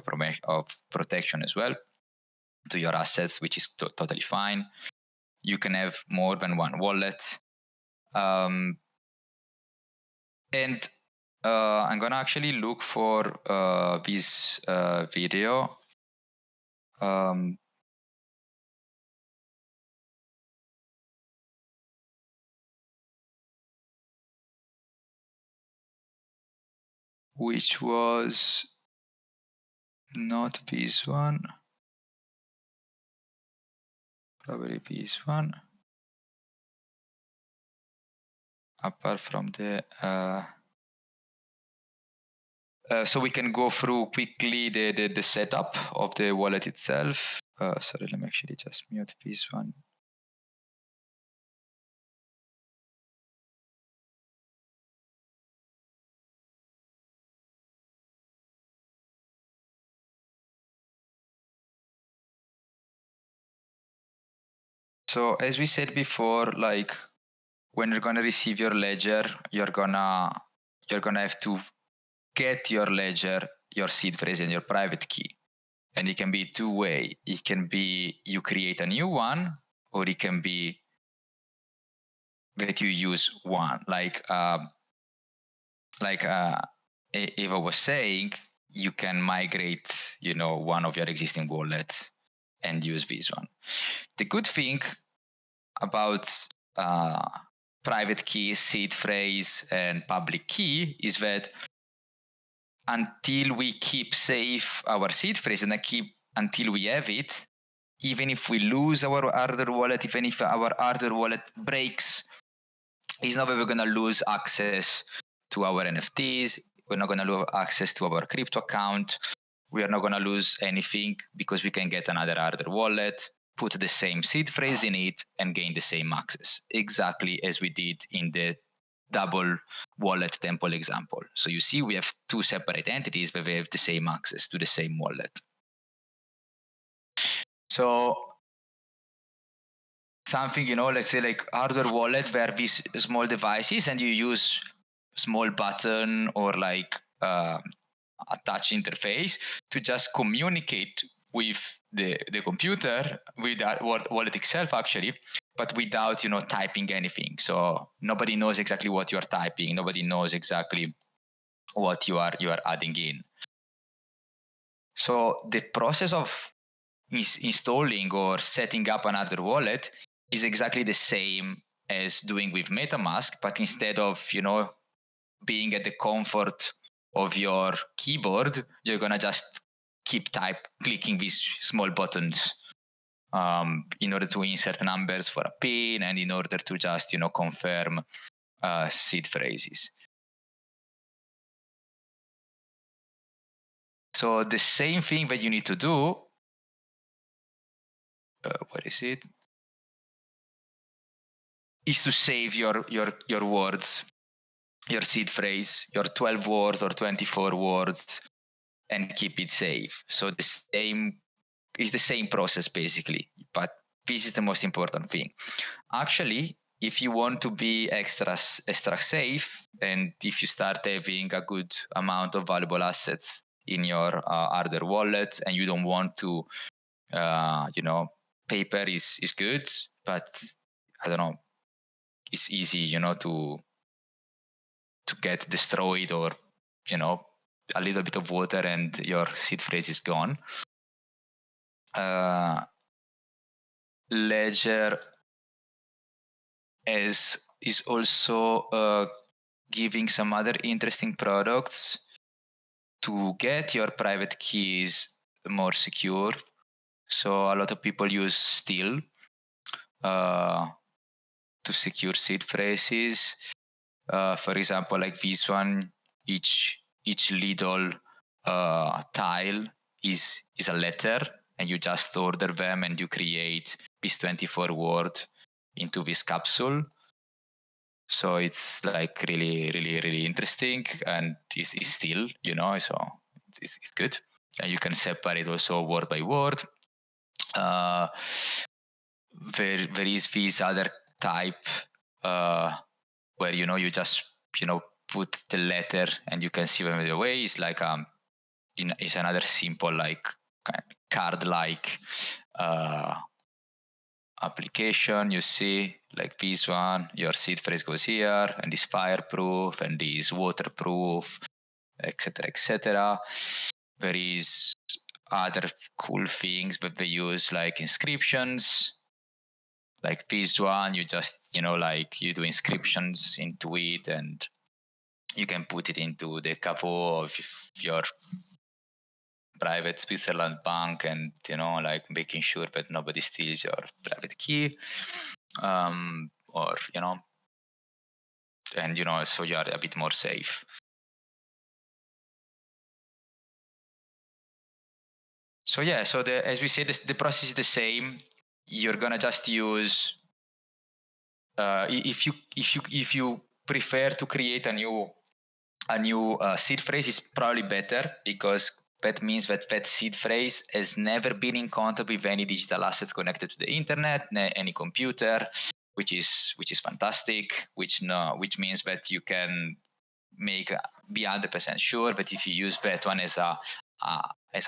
of protection as well to your assets, which is totally fine. You can have more than one wallet. And I'm gonna actually look for this video. Which was not this one, probably this one. Apart from the so we can go through quickly the setup of the wallet itself. Sorry, let me actually just mute this one. So as we said before, like when you're gonna receive your ledger, you're gonna have to get your ledger, your seed phrase, and your private key. And it can be two-way. It can be you create a new one, or it can be that you use one. Like Eva was saying, you can migrate, one of your existing wallets and use this one. The good thing about private key, seed phrase, and public key is that until we keep safe our seed phrase and until we have it, even if we lose our hardware wallet, even if our hardware wallet breaks, it's not that we're going to lose access to our NFTs. We're not going to lose access to our crypto account. We are not going to lose anything because we can get another hardware wallet, put the same seed phrase in it, and gain the same access, exactly as we did in the double wallet temple example. So you see we have two separate entities, but we have the same access to the same wallet. So something, let's say like hardware wallet where these small devices and you use small button or like a touch interface to just communicate with the computer, with that wallet itself actually, but without typing anything. So nobody knows exactly what you are typing. Nobody knows exactly what you are adding in. So the process of installing or setting up another wallet is exactly the same as doing with MetaMask, but instead of being at the comfort of your keyboard, you're gonna just keep clicking these small buttons in order to insert numbers for a pin and in order to just confirm seed phrases. So the same thing that you need to do. What is it? Is to save your words, your seed phrase, your 12 words or 24 words, and keep it safe. So the same is the same process basically, but this is the most important thing. Actually, if you want to be extra safe, and if you start having a good amount of valuable assets in your other wallets, and you don't want to, paper is good, but I don't know, it's easy, to get destroyed, or a little bit of water and your seed phrase is gone. Ledger is also giving some other interesting products to get your private keys more secure. So a lot of people use Steel to secure seed phrases. For example, like this one, each little tile is a letter, and you just order them and you create this 24 word into this capsule. So it's like really interesting, and it's still, so it's good. And you can separate also word by word. There is this other type where you just put the letter and you can see them away. It's like it's another simple like card like application. You see like this one, your seed phrase goes here, and is fireproof and is waterproof, etc., etc. There is other cool things that they use, like inscriptions. Like this one, you just like you do inscriptions into it, and you can put it into the capo of your private Switzerland bank, and like making sure that nobody steals your private key, or and so you are a bit more safe. So yeah, so as we said, the process is the same. You're gonna just use if you prefer to create a new seed phrase, is probably better, because that means that seed phrase has never been in contact with any digital assets connected to the internet, any computer, which is fantastic. Which means that you can be 100% sure that if you use that one as a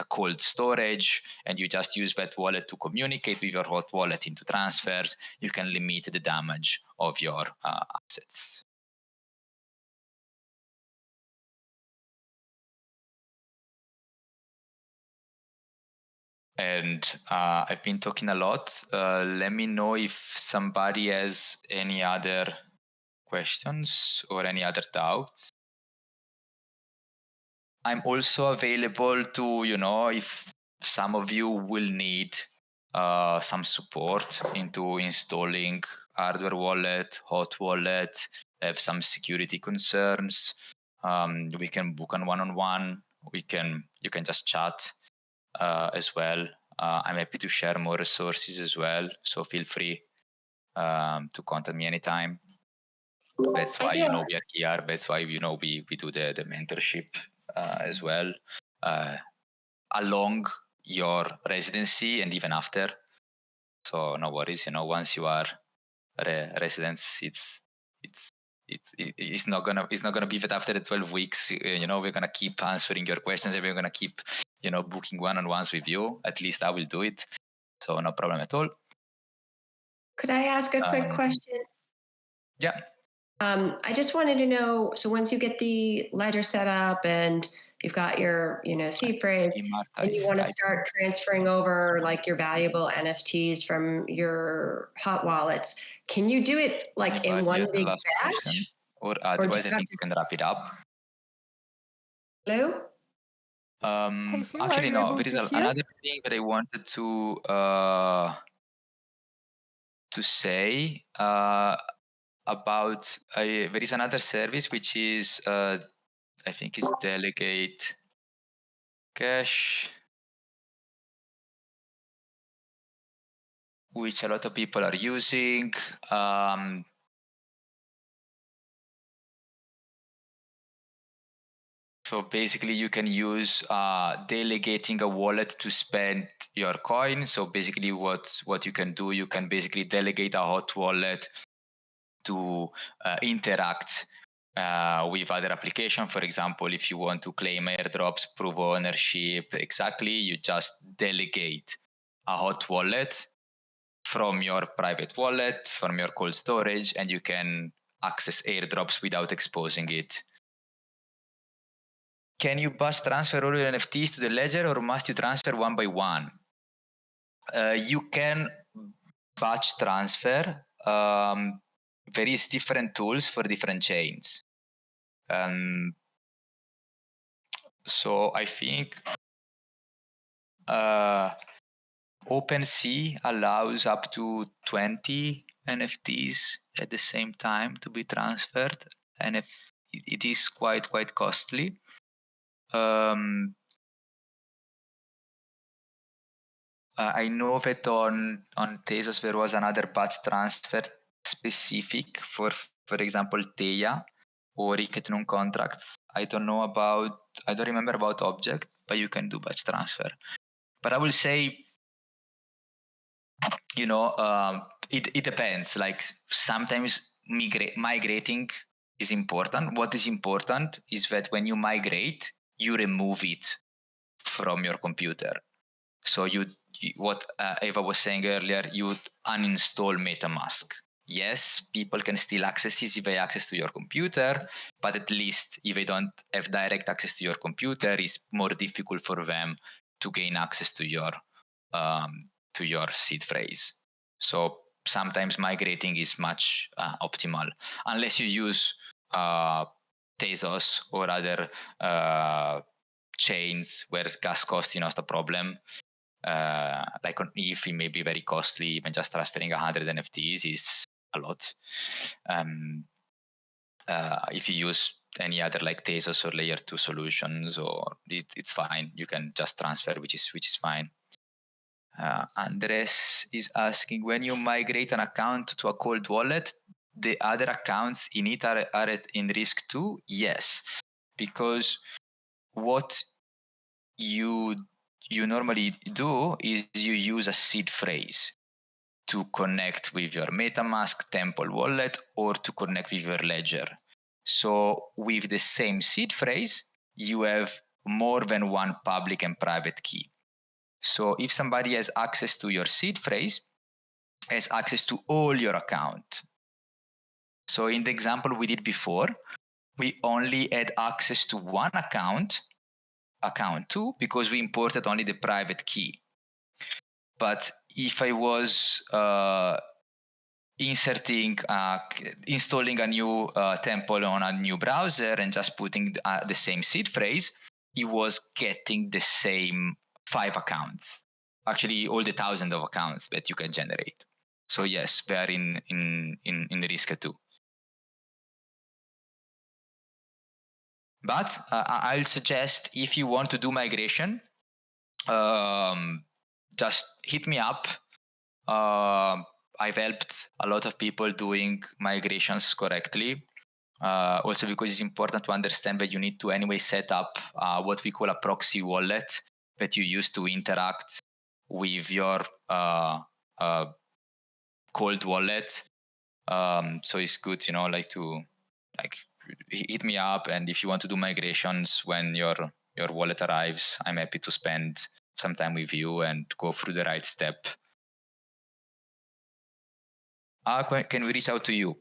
cold storage, and you just use that wallet to communicate with your hot wallet into transfers, you can limit the damage of your assets. And I've been talking a lot. Let me know if somebody has any other questions or any other doubts. I'm also available to, if some of you will need some support into installing hardware wallet, hot wallet, have some security concerns. We can book on one-on-one. You can just chat as well. I'm happy to share more resources as well, so feel free to contact me anytime. That's I why, do. we are here. That's why, we do the mentorship as well, along your residency and even after. So no worries, once you are residents, it's not gonna be that after the 12 weeks, we're gonna keep answering your questions and we're gonna keep, booking one-on-ones with you. At least I will do it. So no problem at all. Could I ask a quick question? Yeah. I just wanted to know, so once you get the ledger set up and you've got your, seed phrase, and you want to start transferring over like your valuable NFTs from your hot wallets, can you do it like in one big batch? Or otherwise, I think we can wrap it up. Hello? Actually, no. There is another thing that I wanted to say about. There is another service which is, I think, it's Delegate Cash, which a lot of people are using. So basically, you can use delegating a wallet to spend your coin. So basically, what you can do, you can basically delegate a hot wallet to interact with other application. For example, if you want to claim airdrops, prove ownership, exactly, you just delegate a hot wallet from your private wallet, from your cold storage, and you can access airdrops without exposing it. Can you batch transfer all your NFTs to the ledger, or must you transfer one by one? You can batch transfer. There is different tools for different chains. So I think OpenSea allows up to 20 NFTs at the same time to be transferred, and it is quite costly. I know that on Tezos there was another batch transfer specific for example, Theia or Ethereum contracts. I don't remember about Object, but you can do batch transfer. But I will say, it depends. Like sometimes migrating is important. What is important is that when you migrate, you remove it from your computer. So what Eva was saying earlier, you uninstall MetaMask. Yes, people can still access easy access to your computer, but at least if they don't have direct access to your computer, it's more difficult for them to gain access to your seed phrase. So sometimes migrating is much optimal, unless you use Tezos or other chains where gas cost is a problem. Like on ETH, it may be very costly. Even just transferring 100 NFTs is a lot. If you use any other like Tezos or layer 2 solutions, or it's fine. You can just transfer, which is fine. Andres is asking, when you migrate an account to a cold wallet, the other accounts in it are in risk too? Yes, because what you normally do is you use a seed phrase to connect with your MetaMask Temple wallet or to connect with your ledger. So with the same seed phrase, you have more than one public and private key. So if somebody has access to your seed phrase, has access to all your account. So in the example we did before, we only had access to one account 2, because we imported only the private key. But if I was installing a new temple on a new browser and just putting the same seed phrase, it was getting the same 5 accounts. Actually, all the thousands of accounts that you can generate. So yes, they are in risk too. But I'll suggest, if you want to do migration, just hit me up. I've helped a lot of people doing migrations correctly. Also because it's important to understand that you need to anyway set up what we call a proxy wallet that you use to interact with your cold wallet. So it's good, like to hit me up, and if you want to do migrations when your wallet arrives, I'm happy to spend some time with you and go through the right step. Can we reach out to you?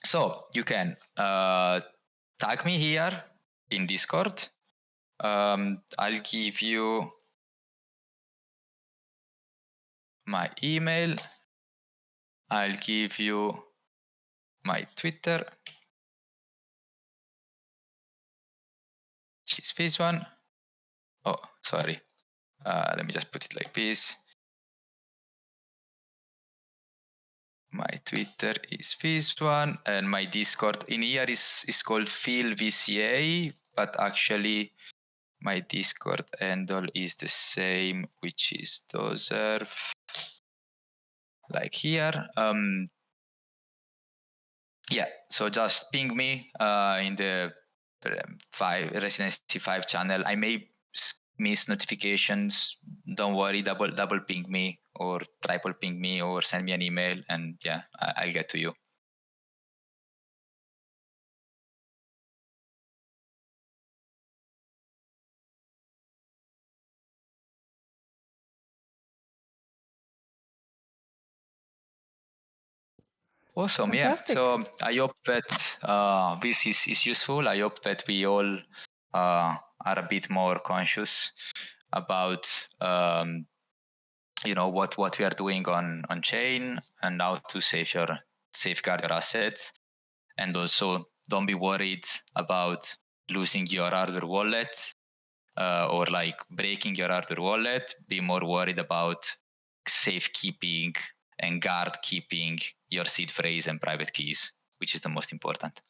So you can tag me here in Discord. I'll give you my email. I'll give you my Twitter, which is this one. Oh, sorry. Let me just put it like this. My Twitter is this one, and my Discord in here is called PhilVCA, but actually my Discord handle is the same, which is dozer, like here. Yeah, so just ping me in the Residency 5 channel. I may miss notifications. Don't worry, double ping me or triple ping me or send me an email, and yeah, I'll get to you. Awesome. Fantastic. Yeah. So I hope that this is useful. I hope that we all are a bit more conscious about what we are doing on chain and how to safeguard your assets. And also don't be worried about losing your hardware wallet or like breaking your hardware wallet. Be more worried about safekeeping and guard keeping your seed phrase and private keys, which is the most important.